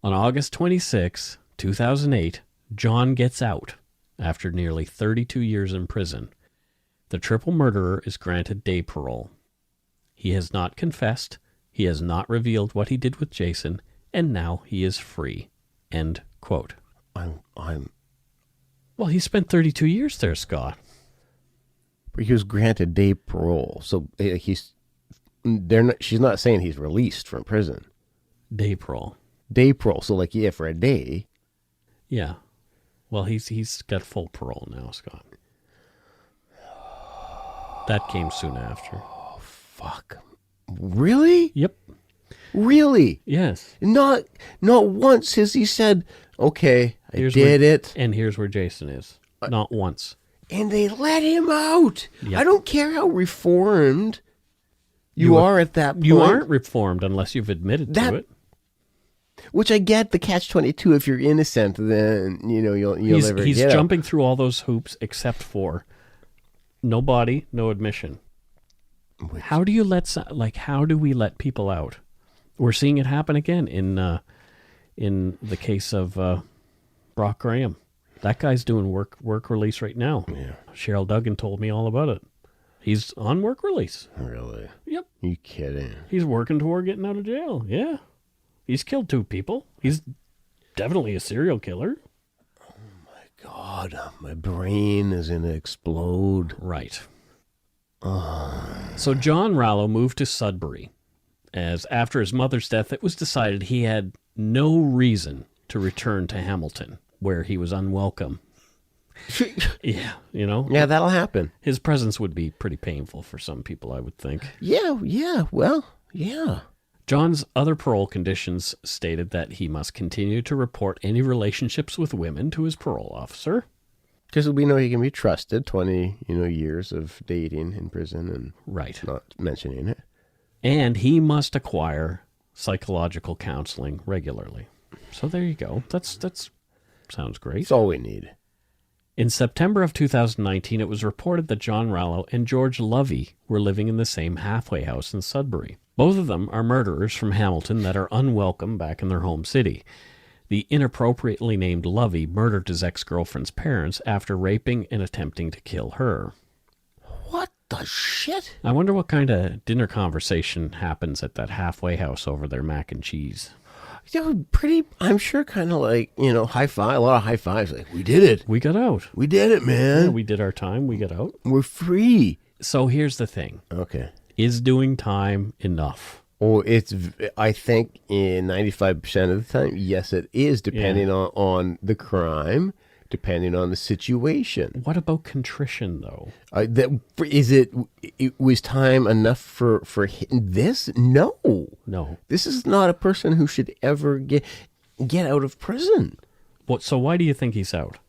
on August 26, 2008, Jon gets out after nearly 32 years in prison. The triple murderer is granted day parole. He has not confessed, he has not revealed what he did with Jason, and now he is free. End quote. Well, he spent 32 years there, Scott. He was granted day parole, so she's not saying he's released from prison. Day parole. Day parole, so for a day. Yeah. Well, he's got full parole now, Scott. That came soon after. Oh, fuck. Really? Yep. Really? Yes. Not once has he said, okay, I did it. And here's where Jason is. Not once. And they let him out. Yep. I don't care how reformed you are at that point. You aren't reformed unless you've admitted to it. Which I get the catch-22. If you're innocent, then you'll never He's get jumping through all those hoops except for no body, no admission. How do you how do we let people out? We're seeing it happen again in the case of Brock Graham. That guy's doing work release right now. Yeah. Cheryl Duggan told me all about it. He's on work release. Really? Yep. You kidding? He's working toward getting out of jail. Yeah. He's killed 2 people. He's definitely a serial killer. Oh my God, my brain is going to explode. Right. So Jon Rallo moved to Sudbury, as after his mother's death, it was decided he had no reason to return to Hamilton, where he was unwelcome. Yeah, Yeah, that'll happen. His presence would be pretty painful for some people, I would think. Yeah, well, yeah. Jon's other parole conditions stated that he must continue to report any relationships with women to his parole officer. Because we know he can be trusted, 20 years of dating in prison and not mentioning it. And he must acquire psychological counseling regularly. So there you go. That's sounds great. That's all we need. In September of 2019, it was reported that Jon Rallo and George Lovey were living in the same halfway house in Sudbury. Both of them are murderers from Hamilton that are unwelcome back in their home city. The inappropriately named Lovey murdered his ex-girlfriend's parents after raping and attempting to kill her. What the shit? I wonder what kind of dinner conversation happens at that halfway house over their mac and cheese. I'm sure kind of high five, a lot of high fives. Like, we did it. We got out. We did it, man. Yeah, we did our time. We got out. We're free. So here's the thing. Okay. Is doing time enough? Oh, I think in 95% of the time, yes, it is, depending on the crime, depending on the situation. What about contrition, though? It was time enough for this? No. This is not a person who should ever get out of prison. So why do you think he's out?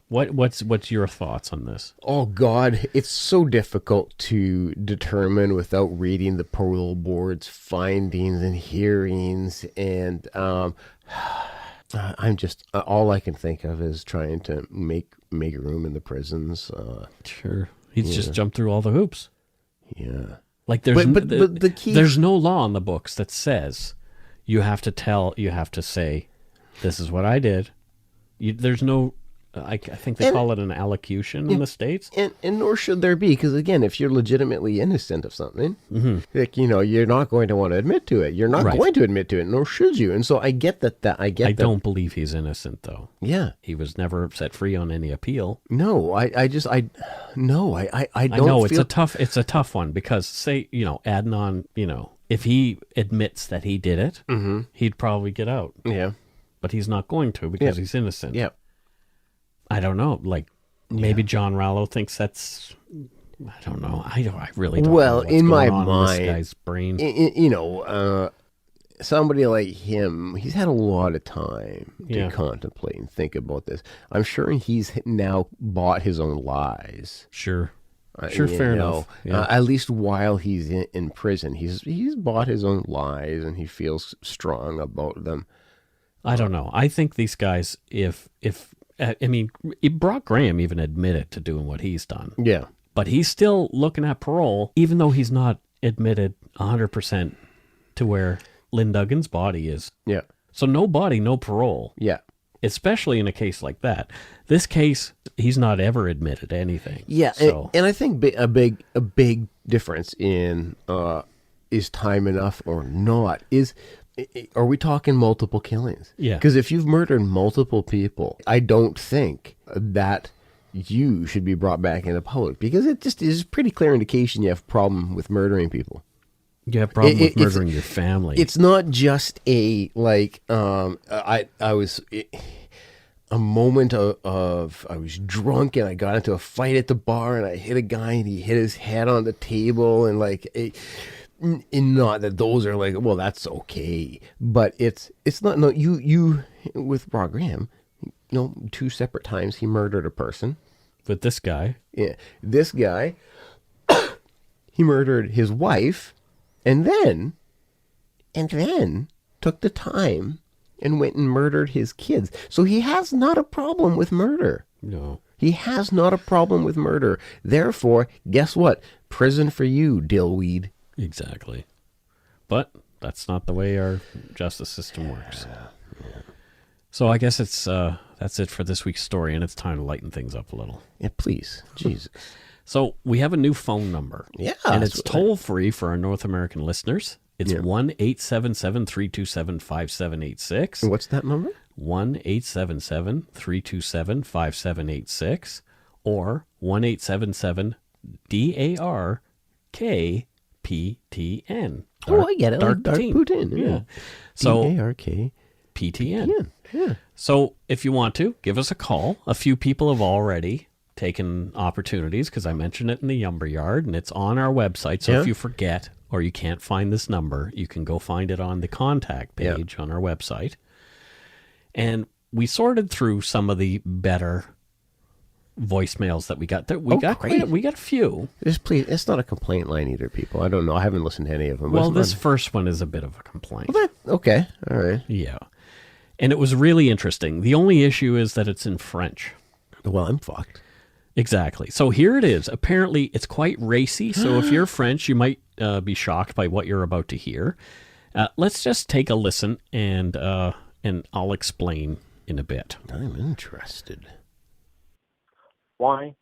What's your thoughts on this? Oh, God, it's so difficult to determine without reading the parole board's findings and hearings. And I'm just, all I can think of is trying to make room in the prisons. Sure. He's just jumped through all the hoops. Yeah. Like there's but the key... there's no law in the books that says you have to say, this is what I did. There's no... I think they call it an allocution in the States. And nor should there be, because again, if you're legitimately innocent of something, like, you're not going to want to admit to it. You're not going to admit to it, nor should you. And so I get that. I don't believe he's innocent, though. Yeah. He was never set free on any appeal. No, I don't know feel... it's a tough one, because say, Adnan, if he admits that he did it, he'd probably get out. Yeah. But he's not going to, because he's innocent. Yeah. I don't know. Like, maybe Jon Rallo thinks that's... I don't know. I really don't know what's in my going on mind, in this guy's brain. Somebody like him, he's had a lot of time to contemplate and think about this. I'm sure he's now bought his own lies. Sure. Fair enough. Yeah. At least while he's in prison, he's bought his own lies, and he feels strong about them. I don't know. I think these guys, Brock Graham even admitted to doing what he's done. Yeah. But he's still looking at parole, even though he's not admitted 100% to where Lynn Duggan's body is. Yeah. So no body, no parole. Yeah. Especially in a case like that. This case, he's not ever admitted anything. Yeah. So. And I think a big difference in is time enough or not is... Are we talking multiple killings? Yeah. Because if you've murdered multiple people, I don't think that you should be brought back into public, because it just is a pretty clear indication you have a problem with murdering people. You have a problem with murdering your family. It's not just a, like, a moment of I was drunk and I got into a fight at the bar and I hit a guy and he hit his head on the table, and like... not that those are like, well, that's okay, but it's not. No, you with Brock Graham, 2 separate times he murdered a person. But this guy, this guy, he murdered his wife, and then took the time and went and murdered his kids. So he has not a problem with murder. No, he has not a problem with murder. Therefore, guess what? Prison for you, dillweed. Exactly. But that's not the way our justice system works. So I guess that's it for this week's story, and it's time to lighten things up a little. Yeah, please. Jesus. So we have a new phone number. Yeah. And it's toll-free for our North American listeners. It's 1-877-327-5786. And what's that number? 1-877-327-5786 or 1-877-DARK PTN. I get it. Dark Poutine. Yeah. So DARK PTN. Yeah. So if you want to, give us a call. A few people have already taken opportunities, because I mentioned it in the Yumber Yard, and it's on our website. So if you forget or you can't find this number, you can go find it on the contact page on our website. And we sorted through some of the better voicemails that we got. We got a few. Please, it's not a complaint line either, people. I don't know. I haven't listened to any of them. Well, this first one is a bit of a complaint. Okay. All right. Yeah. And it was really interesting. The only issue is that it's in French. Well, I'm fucked. Exactly. So here it is. Apparently, it's quite racy. So if you're French, you might be shocked by what you're about to hear. Let's just take a listen, and I'll explain in a bit. I'm interested. Ouais.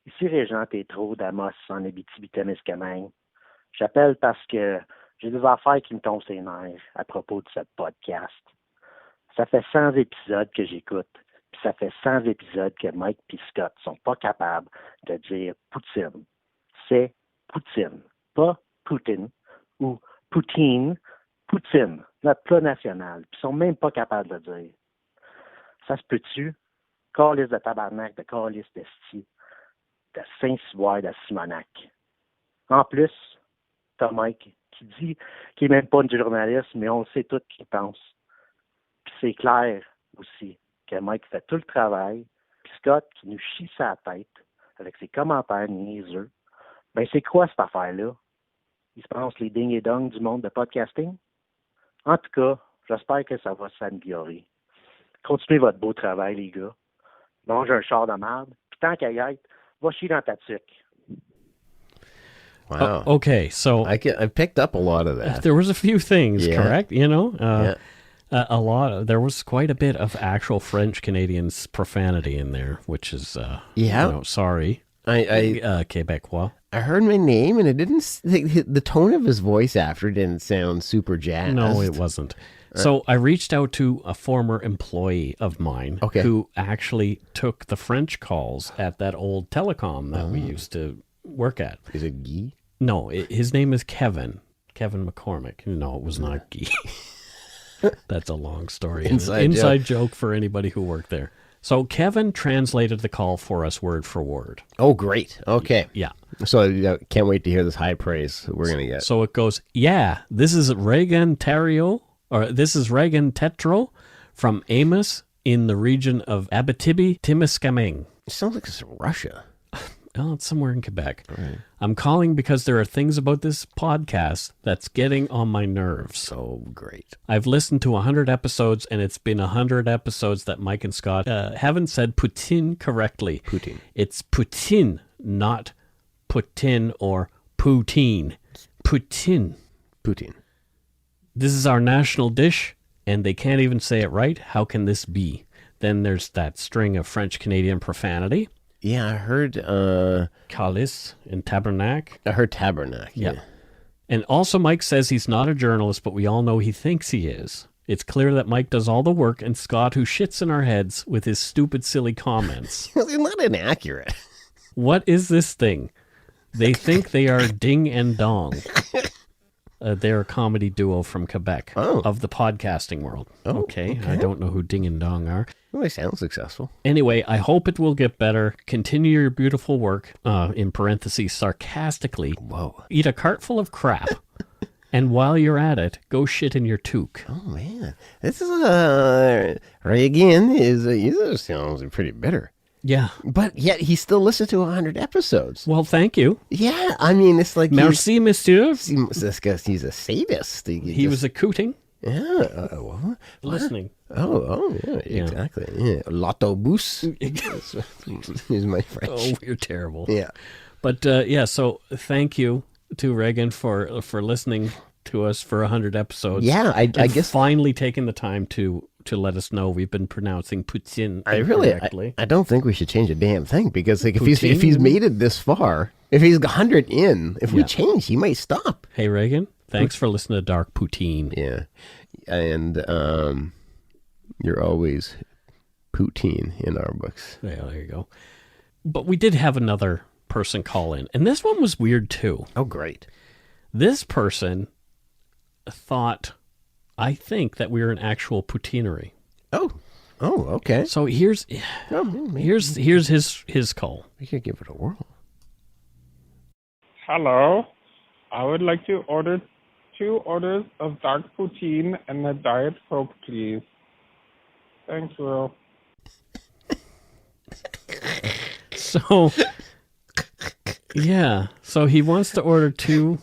Ici Régent Tétrault d'Amos en Abitibi-Témiscamingue. J'appelle parce que j'ai des affaires qui me tombent ses nerfs à propos de ce podcast. Ça fait 100 épisodes que j'écoute, puis ça fait 100 épisodes que Mike et Scott sont pas capables de dire Poutine. C'est Poutine, pas Poutine ou Poutine, Poutine, notre plat national, puis ils sont même pas capables de le dire. Ça se peut-tu? Calice de tabarnak, de calice d'esti, de Saint-Cyboire, de Simonac. En plus, t'as Mike qui dit qu'il n'est même pas un journaliste, mais on sait tout qu'il pense. Puis c'est clair aussi que Mike fait tout le travail, puis Scott qui nous chie sa tête avec ses commentaires niaiseux, ben c'est quoi cette affaire-là? Il se pense les ding et dong du monde de podcasting? En tout cas, j'espère que ça va s'améliorer. Continuez votre beau travail, les gars. Mange un char de merde, puis tant qu'à y être, va chier dans ta tuque. Wow. Okay, so I picked up a lot of that. there was a few things, Yeah. correct? You know, Yeah. there was quite a bit of actual French Canadians profanity in there, which is, sorry, I Quebecois. I heard my name, and it didn't. The tone of his voice after didn't sound super jazzed. No, it wasn't. So I reached out to a former employee of mine who actually took the French calls at that old telecom that we used to work at. Is it Guy? No, his name is Kevin McCormick. No, it was not Guy. That's a long story. Inside joke for anybody who worked there. So Kevin translated the call for us word for word. Oh, great. Okay. Yeah. So can't wait to hear this high praise that we're going to get. So it goes, yeah, this is Reagan Tetro from Amos in the region of Abitibi-Témiscamingue. It sounds like it's Russia. Oh, it's somewhere in Quebec. Right. I'm calling because there are things about this podcast that's getting on my nerves. So great. I've listened to 100 episodes, and it's been 100 episodes that Mike and Scott haven't said Putin correctly. Putin. It's Putin, not Putin or Poutine. Putin. Putin. This is our national dish, and they can't even say it right. How can this be? Then there's that string of French-Canadian profanity. Yeah, I heard... Calice and Tabernac. I heard Tabernac. Yeah. And also Mike says he's not a journalist, but we all know he thinks he is. It's clear that Mike does all the work, and Scott who shits in our heads with his stupid, silly comments. They're not inaccurate. What is this thing? They think they are Ding and Dong. They're a comedy duo from Quebec of the podcasting world. Okay. I don't know who Ding and Dong are. Well, they sound successful. Anyway, I hope it will get better. Continue your beautiful work, in parentheses, sarcastically. Whoa. Eat a cart full of crap. And while you're at it, go shit in your toque. Oh, man. This is, Reagan is, sounds pretty bitter. Yeah. But yet he still listened to 100 episodes. Well, thank you. Yeah, I mean, it's like... Merci, monsieur. He's a sadist. He was a cooting. Yeah. Listening. Yeah, exactly. Yeah. L'autobus is my French. Oh, you're terrible. Yeah. But, so thank you to Reagan for listening to us for 100 episodes. Yeah, I guess... finally taking the time to let us know we've been pronouncing Putin correctly. I don't think we should change a damn thing, because like if he's made it this far, if he's 100 in, if we change, he might stop. Hey, Reagan, thanks for listening to Dark Poutine. Yeah. And you're always poutine in our books. Yeah, there you go. But we did have another person call in, and this one was weird too. Oh, great. This person thought, I think, that we were an actual poutinery. Oh, okay. So here's his call. We could give it a whirl. Hello. I would like to order 2 orders of dark poutine and a Diet Coke, please. Thanks, Will. So, yeah. So he wants to order 2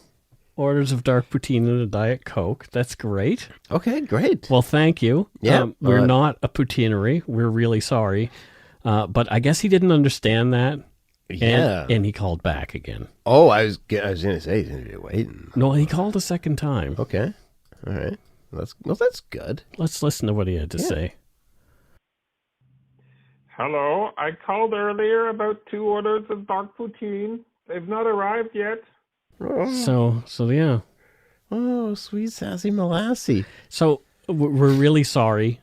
orders of dark poutine and a Diet Coke. That's great. Okay, great. Well, thank you. Yeah. We're not a poutinery. We're really sorry. But I guess he didn't understand that. Yeah. And he called back again. Oh, I was going to say he's going to be waiting. No, he called a second time. Okay. All right. That's good. Let's listen to what he had to say. Hello. I called earlier about 2 orders of dark poutine. They've not arrived yet. So yeah. Oh, sweet sassy molassie. So we're really sorry,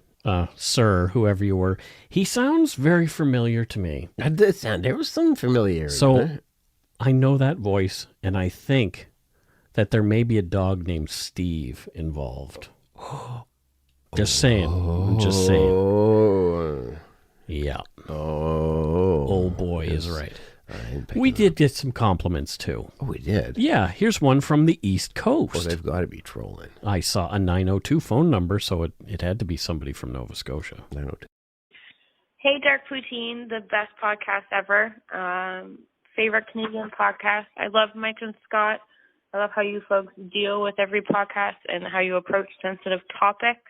sir, whoever you were. He sounds very familiar to me. There was some familiarity. So I know that voice, and I think that there may be a dog named Steve involved. Just saying. I'm just saying. Yeah. Oh boy is right. We did get some compliments, too. Oh, we did? Yeah, here's one from the East Coast. Well, they've got to be trolling. I saw a 902 phone number, so it had to be somebody from Nova Scotia. 902. Hey, Dark Poutine, the best podcast ever. Favorite Canadian podcast. I love Mike and Scott. I love how you folks deal with every podcast and how you approach sensitive topics.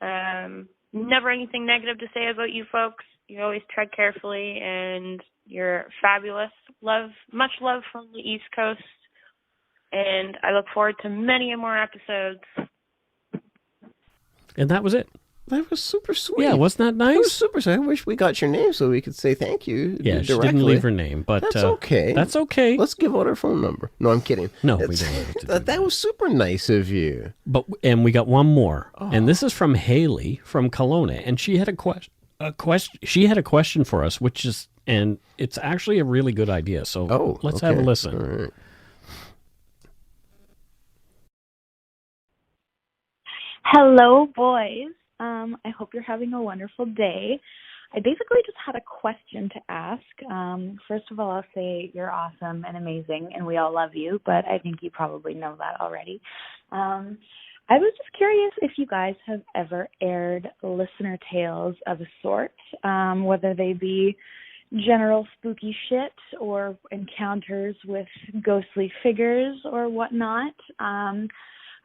Never anything negative to say about you folks. You always tread carefully, and you're fabulous. Much love from the East Coast, and I look forward to many more episodes. And that was it. That was super sweet. Yeah, wasn't that nice? That was super sweet. I wish we got your name so we could say thank you. Yeah, directly. she didn't leave her name, but that's okay. That's okay. Let's give out her phone number. No, I'm kidding. No, we don't have to. That was super nice of you. And we got one more, and this is from Haley from Kelowna, and she had a question. She had a question for us, and it's actually a really good idea. So let's have a listen. All right. Hello, boys. I hope you're having a wonderful day. I basically just had a question to ask. First of all, I'll say you're awesome and amazing, and we all love you, but I think you probably know that already. I was just curious if you guys have ever aired listener tales of a sort, whether they be general spooky shit or encounters with ghostly figures or whatnot.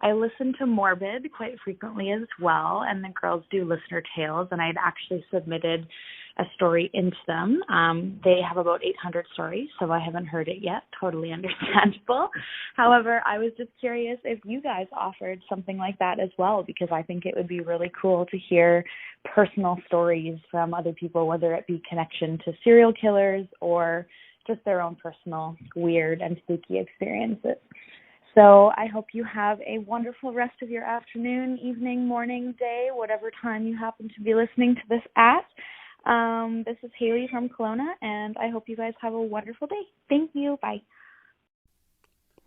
I listen to Morbid quite frequently as well, and the girls do listener tales, and I'd actually submitted a story into them. They have about 800 stories, so I haven't heard it yet. Totally understandable. However, I was just curious if you guys offered something like that as well, because I think it would be really cool to hear personal stories from other people, whether it be connection to serial killers or just their own personal weird and spooky experiences. So I hope you have a wonderful rest of your afternoon, evening, morning, day, whatever time you happen to be listening to this at. This is Haley from Kelowna, and I hope you guys have a wonderful day. Thank you. Bye.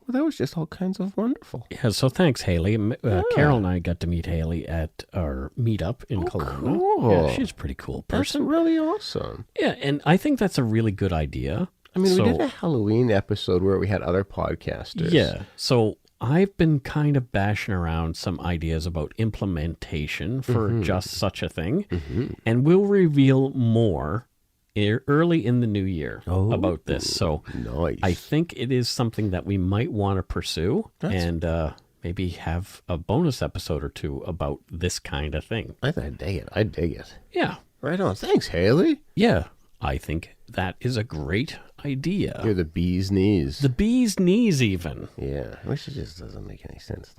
Well, that was just all kinds of wonderful. Yeah, so thanks, Haley. Carol and I got to meet Haley at our meetup in Kelowna. Cool. Yeah, she's a pretty cool person. That's really awesome. Yeah, and I think that's a really good idea. I mean, we did a Halloween episode where we had other podcasters. Yeah, so I've been kind of bashing around some ideas about implementation for just such a thing, and we'll reveal more early in the new year about this. So nice. I think it is something that we might want to pursue and maybe have a bonus episode or two about this kind of thing. I dig it. I dig it. Yeah. Right on. Thanks, Haley. Yeah, I think that is a great idea. You're the bee's knees. The bee's knees, even. Yeah, which just doesn't make any sense.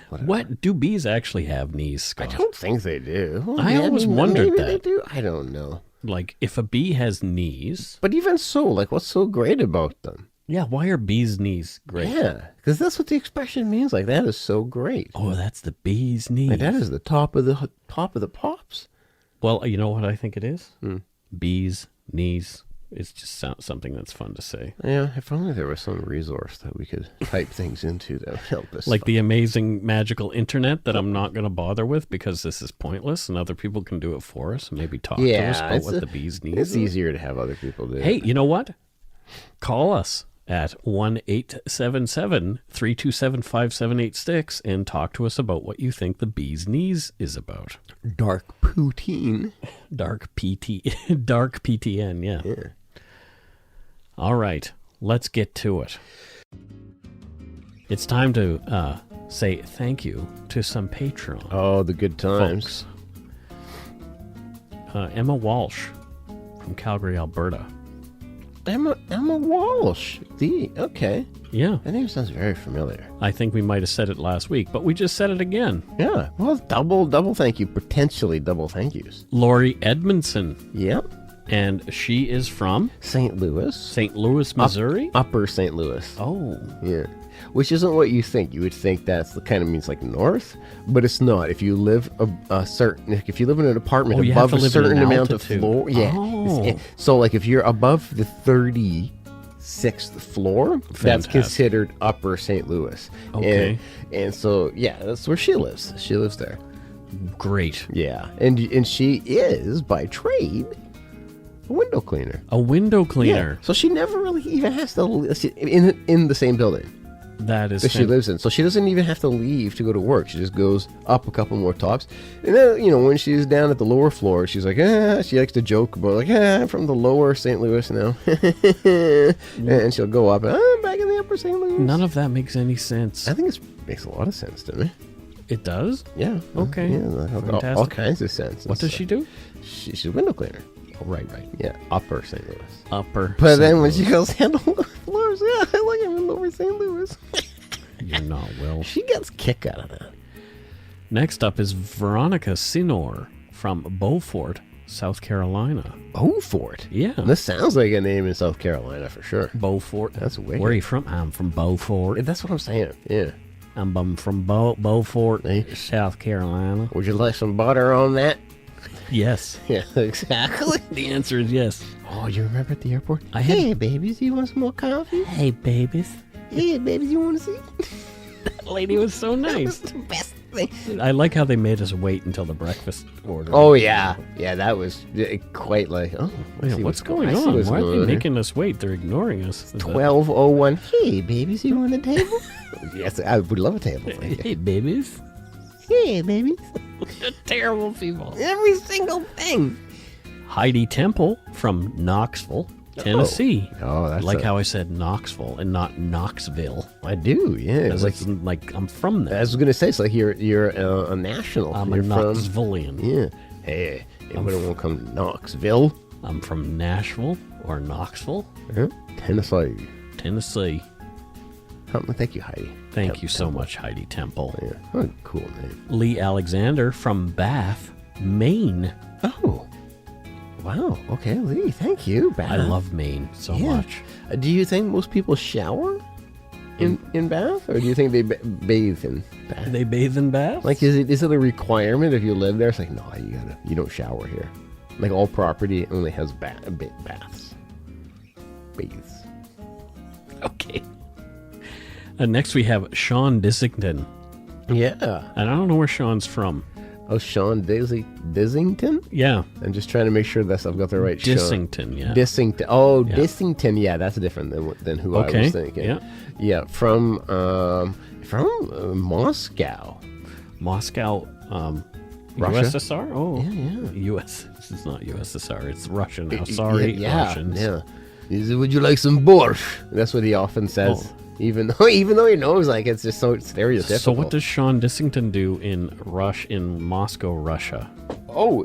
What do bees actually have knees, Scott? I don't think they do. Well, I always wondered maybe that. They do. I don't know. Like, if a bee has knees... But even so, like, what's so great about them? Yeah, why are bees' knees great? Yeah, because that's what the expression means. Like, that is so great. Oh, that's the bee's knees. Like, that is the top of the pops. Well, you know what I think it is? Bees' knees. It's just something that's fun to say. Yeah, if only there was some resource that we could type things into that would help us. Like the amazing magical internet that I'm not going to bother with because this is pointless and other people can do it for us and maybe talk to us about what the bees need. It's easier to have other people do it. Hey, you know what? Call us at 1-877-327-5786 and talk to us about what you think the bee's knees is about. Dark poutine. Dark PTN, yeah. All right, let's get to it. It's time to say thank you to some Patreon. Oh, the good times. Emma Walsh from Calgary, Alberta. Emma Walsh. Okay. Yeah. That name sounds very familiar. I think we might have said it last week, but we just said it again. Yeah. Well, double thank you. Potentially double thank yous. Lori Edmondson. Yep. And she is from? St. Louis. St. Louis, Missouri? Upper St. Louis. Oh. Yeah. Which isn't what you think. You would think that's the kind of means like north, but it's not. If you live if you live in an apartment above a certain amount of floor, so like if you're above the 36th floor, that's considered Upper St. Louis. Okay. And so that's where she lives. She lives there. Great. Yeah, and she is by trade a window cleaner. A window cleaner. Yeah. So she never really even has to live in the same building. That is that she lives in. So she doesn't even have to leave to go to work. She just goes up a couple more tops. And then, when she's down at the lower floor, she's like, she likes to joke about, like, I'm from the lower St. Louis now. And she'll go up, I'm back in the upper St. Louis. None of that makes any sense. I think it makes a lot of sense to me. It does? Yeah. Okay. Yeah, all kinds of sense. What does she do? She's a window cleaner. Oh, right. Yeah, upper St. Louis. Upper But St. then when Louis. she goes down the lower floors, I like I'm in lower St. Louis. You're not Will. She gets a kick out of that. Next up is Veronica Sinor from Beaufort, South Carolina. Beaufort? Yeah. This sounds like a name in South Carolina for sure. Beaufort. That's weird. Where are you from? I'm from Beaufort. That's what I'm saying. Yeah. I'm from Beaufort, Hey. South Carolina. Would you like some butter on that? Yes. Yeah, exactly. The answer is yes. Oh, you remember at the airport? Hey, babies, you want some more coffee? Hey, babies. Hey, babies, you want to see? That lady was so nice. That was the best thing. I like how they made us wait until the breakfast order. Oh, yeah. Yeah, that was quite like, What's going on? Why are they making us wait? They're ignoring us. 12:01. Hey, babies, you want a table? Yes, I would love a table. Hey, babies. Hey, babies. Terrible people. Every single thing. Heidi Temple from Knoxville, Tennessee. Oh, that's like how I said Knoxville and not Knoxville. I do, yeah. Because it's like I'm from there. I was going to say, it's like you're a national. I'm you're a Knoxvillian. Yeah. Hey, anybody want to come to Knoxville? I'm from Nashville or Knoxville. Yeah. Tennessee. Tennessee. Thank you, Heidi. Thank you so much, Heidi Temple. Yeah. What a cool name. Lee Alexander from Bath, Maine. Oh. Wow. Okay, Lee. Thank you. Bath. I love Maine so much. Do you think most people shower in Bath, or do you think they bathe in Bath? They bathe in Bath? Like, is it a requirement if you live there? It's like, no, you don't shower here. Like, all property only has baths. Bathes. Okay. Next we have Sean Dissington. Yeah. And I don't know where Sean's from. Oh, Sean Dissington? Yeah. I'm just trying to make sure I've got the right Dissington, yeah. Dissington. Oh, Yeah. Dissington. Yeah, that's different than who I was thinking. Yeah. Yeah, from Moscow. Moscow, Russia? USSR? Oh, Yeah. US. This is not USSR. It's Russia now. Sorry, yeah, Russians. Yeah. Would you like some borscht? That's what he often says. Oh. Even though he knows, like, it's just so stereotypical. So what does Sean Dissington do in Moscow, Russia? Oh,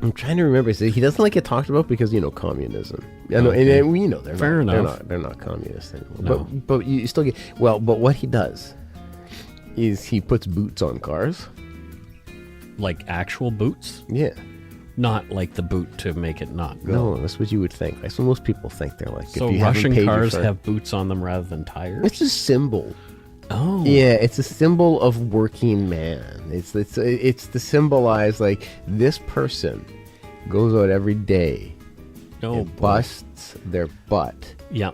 I'm trying to remember. See, he doesn't like it talked about because communism. Yeah, no, Okay. and we know Fair enough. They're not communists anymore. No. But you still get But what he does is he puts boots on cars. Like actual boots? Yeah. Not like the boot to make it not go. No, that's what you would think. That's what most people think. They're like, So if you haven't Russian paid your cars fare- have boots on them rather than tires? It's a symbol. Oh. Yeah, it's a symbol of working man. It's to symbolize, like, this person goes out every day and busts their butt Yeah.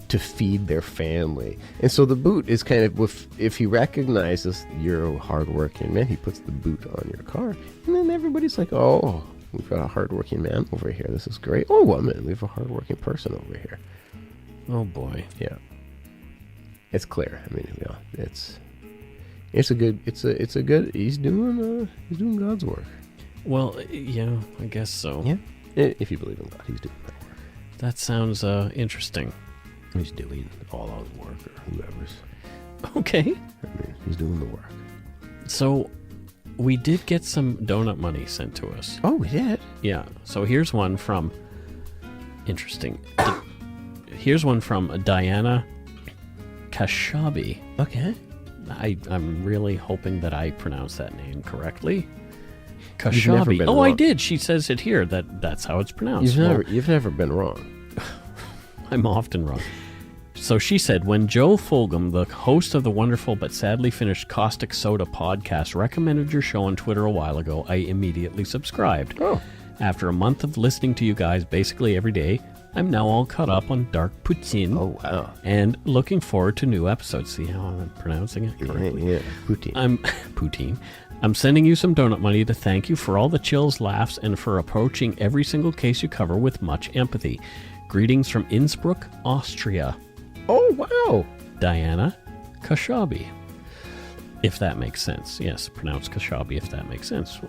to feed their family. And so the boot is kind of, if he recognizes you're a hardworking man, he puts the boot on your car. And then everybody's like, oh, we've got a hardworking man over here. This is great. Oh, woman, we have a hardworking person over here. Oh boy. Yeah. It's clear. I mean, it's a good, he's doing God's work. Well, yeah, I guess so. Yeah. If you believe in God, he's doing that work. That sounds interesting. He's doing all our work, or whoever's. Okay. I mean, he's doing the work. So we did get some donut money sent to us. Oh, we did? Yeah. So here's one from interesting. Here's one from Diana Kashabi. Okay. I'm really hoping that I pronounced that name correctly. You've never Kashabi. been Oh, I wrong. did. She says it here that's how it's pronounced. You've never been wrong. I'm often wrong. So she said, when Joe Fulgham, the host of the wonderful but sadly finished Caustic Soda podcast, recommended your show on Twitter a while ago, I immediately subscribed. Oh. After a month of listening to you guys basically every day, I'm now all caught up on Dark Poutine. Oh, wow. And looking forward to new episodes. See how I'm pronouncing it correctly? Yeah, Poutine. I'm Poutine. I'm sending you some donut money to thank you for all the chills, laughs, and for approaching every single case you cover with much empathy. Greetings from Innsbruck, Austria. Oh, wow. Diana Kashabi. If that makes sense. Yes, pronounce Kashabi if that makes sense.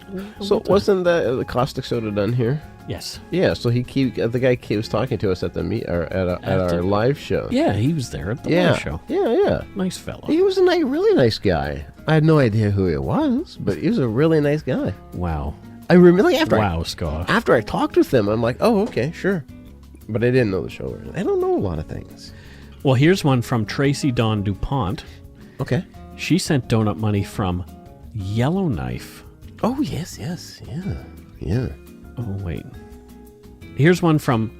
So wasn't the caustic soda done here? Yes. Yeah, so the guy was talking to us at our live show. Yeah, he was there at the live show. Yeah. Nice fellow. He was a really nice guy. I had no idea who he was, but he was a really nice guy. Wow. I remember Scott. After I talked with him, I'm like, oh, okay, sure. But I didn't know the show. I don't know a lot of things. Well, here's one from Tracy Dawn DuPont. Okay. She sent donut money from Yellowknife. Oh, yes. Yeah. Oh, wait. Here's one from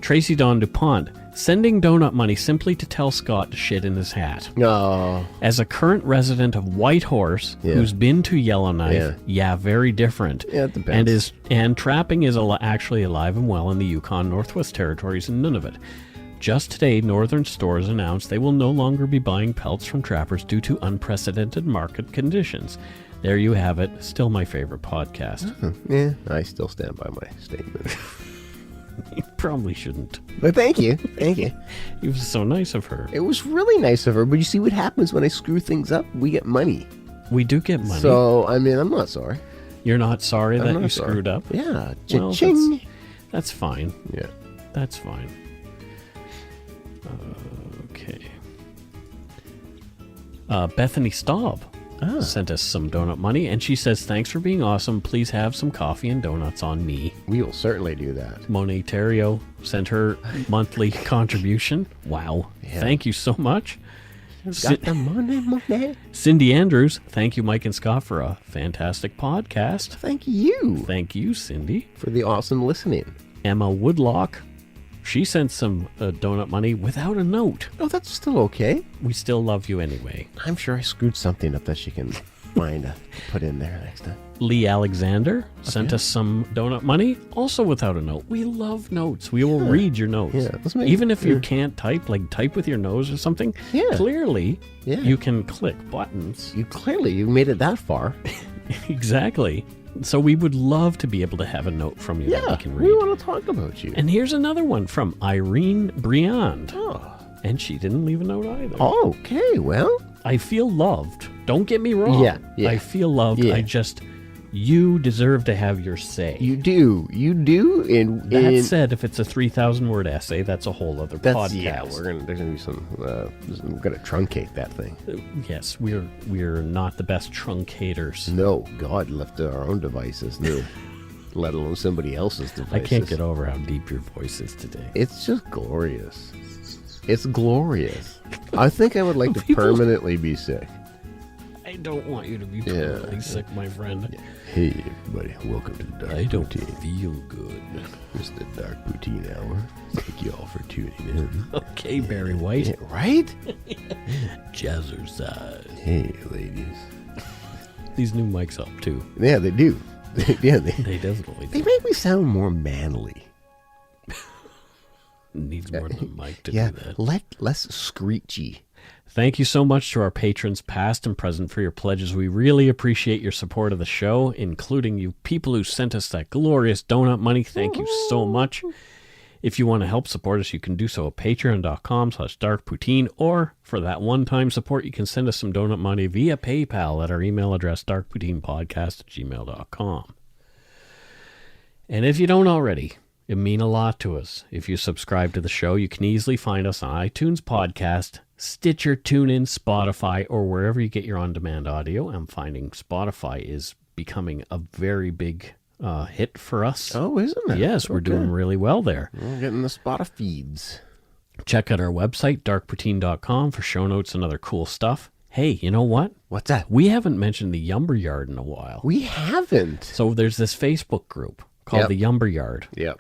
Tracy Dawn DuPont. Sending donut money simply to tell Scott to shit in his hat. Oh. As a current resident of Whitehorse who's been to Yellowknife, very different. Yeah, it depends. And trapping is actually alive and well in the Yukon Northwest Territories and Nunavut. Just today, Northern Stores announced they will no longer be buying pelts from trappers due to unprecedented market conditions. There you have it. Still my favorite podcast. Yeah, I still stand by my statement. You probably shouldn't. But thank you. It was so nice of her. It was really nice of her, but you see what happens when I screw things up? We get money. We do get money. So, I mean, I'm not sorry. You're not sorry that you screwed up? Yeah. Well, Cha-ching. that's fine. Yeah. That's fine. Okay. Bethany Staub sent us some donut money, and she says, thanks for being awesome. Please have some coffee and donuts on me. We will certainly do that. Monet Terrio sent her monthly contribution. Wow. Yeah. Thank you so much. Got the money. Cindy Andrews, thank you, Mike and Scott, for a fantastic podcast. Thank you. Thank you, Cindy. For the awesome listening. Emma Woodlock, she sent some donut money without a note. Oh, that's still okay. We still love you anyway. I'm sure I screwed something up that she can find to put in there next time. Lee Alexander sent us some donut money, also without a note. We love notes. We will read your notes. Yeah, even if you can't type, like type with your nose or something. Yeah. Clearly, you can click buttons. You made it that far. Exactly. So we would love to be able to have a note from you that we can read. We want to talk about you. And here's another one from Irene Briand. Oh. And she didn't leave a note either. Oh, okay, well. I feel loved. Don't get me wrong. Yeah. I feel loved. Yeah. You deserve to have your say. You do. And that said, if it's a 3,000-word essay, that's a whole other podcast. Yeah, there's gonna be some. We're gonna truncate that thing. Yes, we're not the best truncators. No, God left to our own devices. No, let alone somebody else's devices. I can't get over how deep your voice is today. It's just glorious. It's glorious. I think I would like to permanently be sick. I don't want you to be permanently sick, my friend. Yeah. Hey, everybody. Welcome to the Dark I don't Poutine. feel good. It's the Dark Poutine Hour. Thank you all for tuning in. Okay, Barry White. Yeah, right? Jazzercise. Hey, ladies. These new mics help, too. Yeah, they do. They definitely do. They make me sound more manly. Needs more than a mic to do that. Less screechy. Thank you so much to our patrons, past and present, for your pledges. We really appreciate your support of the show, including you people who sent us that glorious donut money. Thank you so much. If you want to help support us, you can do so at patreon.com/darkpoutine, or for that one-time support, you can send us some donut money via PayPal at our email address, darkpoutinepodcast@gmail.com. And if you don't already, it means a lot to us. If you subscribe to the show, you can easily find us on iTunes Podcast, Stitcher, TuneIn, Spotify, or wherever you get your on-demand audio. I'm finding Spotify is becoming a very big hit for us. Oh, isn't it? Yes, we're doing really well there. We're getting the Spotify feeds. Check out our website, darkpoutine.com, for show notes and other cool stuff. Hey, you know what? What's that? We haven't mentioned the Yumber Yard in a while. We haven't. So there's this Facebook group called the Yumber Yard. Yep.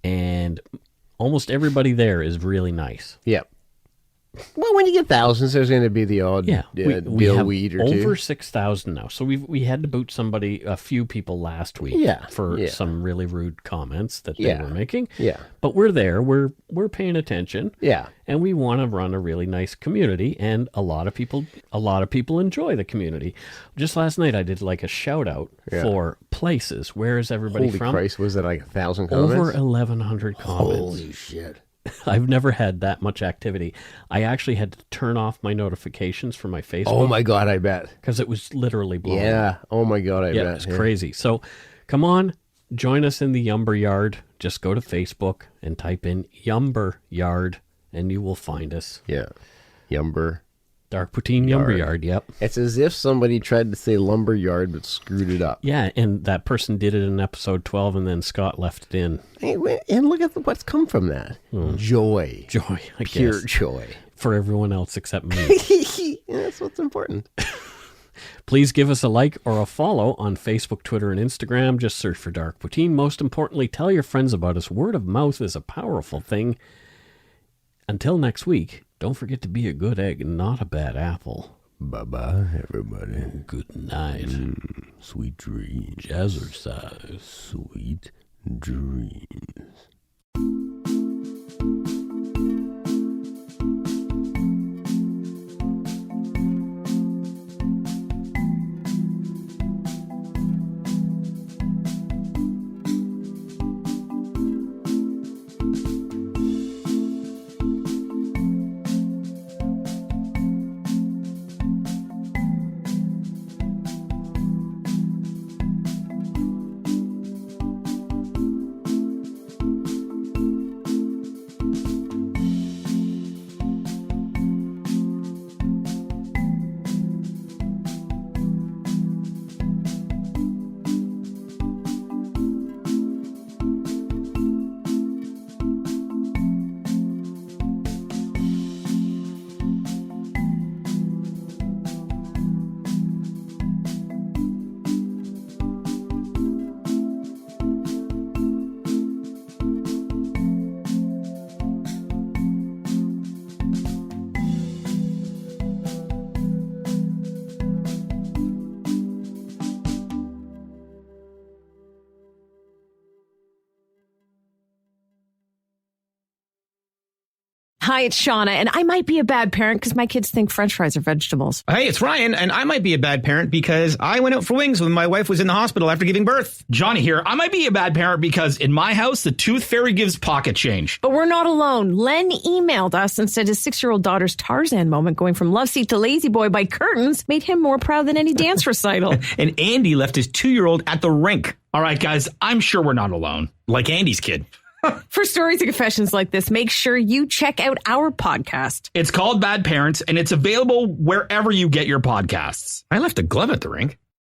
And almost everybody there is really nice. Yep. Well, when you get thousands, there's going to be the odd we have weed or two. Over 6,000 now. So we had to boot a few people last week for some really rude comments that they were making. Yeah. But we're there. We're paying attention. Yeah. And we want to run a really nice community, and a lot of people enjoy the community. Just last night I did like a shout out for places. Where is everybody Holy from? Christ, was it like 1,000 comments? Over 1,100 comments. Holy shit. I've never had that much activity. I actually had to turn off my notifications for my Facebook. Oh my God, I bet. Because it was literally blowing. Yeah. Oh my God, I bet. It's crazy. So come on, join us in the Yumber Yard. Just go to Facebook and type in Yumber Yard and you will find us. Yeah. Yumber. Dark Poutine Yumber Yard, yep. It's as if somebody tried to say lumber yard but screwed it up. Yeah, and that person did it in episode 12 and then Scott left it in. Hey, and look at what's come from that. Joy. Joy, I Pure guess. joy. For everyone else except me. That's what's important. Please give us a like or a follow on Facebook, Twitter, and Instagram. Just search for Dark Poutine. Most importantly, tell your friends about us. Word of mouth is a powerful thing. Until next week, don't forget to be a good egg and not a bad apple. Bye-bye, everybody. Good night. Sweet dreams. Jazzercise. Sweet dreams. Hi, it's Shauna, and I might be a bad parent because my kids think French fries are vegetables. Hey, it's Ryan, and I might be a bad parent because I went out for wings when my wife was in the hospital after giving birth. Johnny here. I might be a bad parent because in my house, the tooth fairy gives pocket change. But we're not alone. Len emailed us and said his 6-year-old daughter's Tarzan moment going from love seat to lazy boy by curtains made him more proud than any dance recital. And Andy left his 2-year-old at the rink. All right, guys, I'm sure we're not alone. Like Andy's kid. For stories and confessions like this, make sure you check out our podcast. It's called Bad Parents, and it's available wherever you get your podcasts. I left a glove at the rink.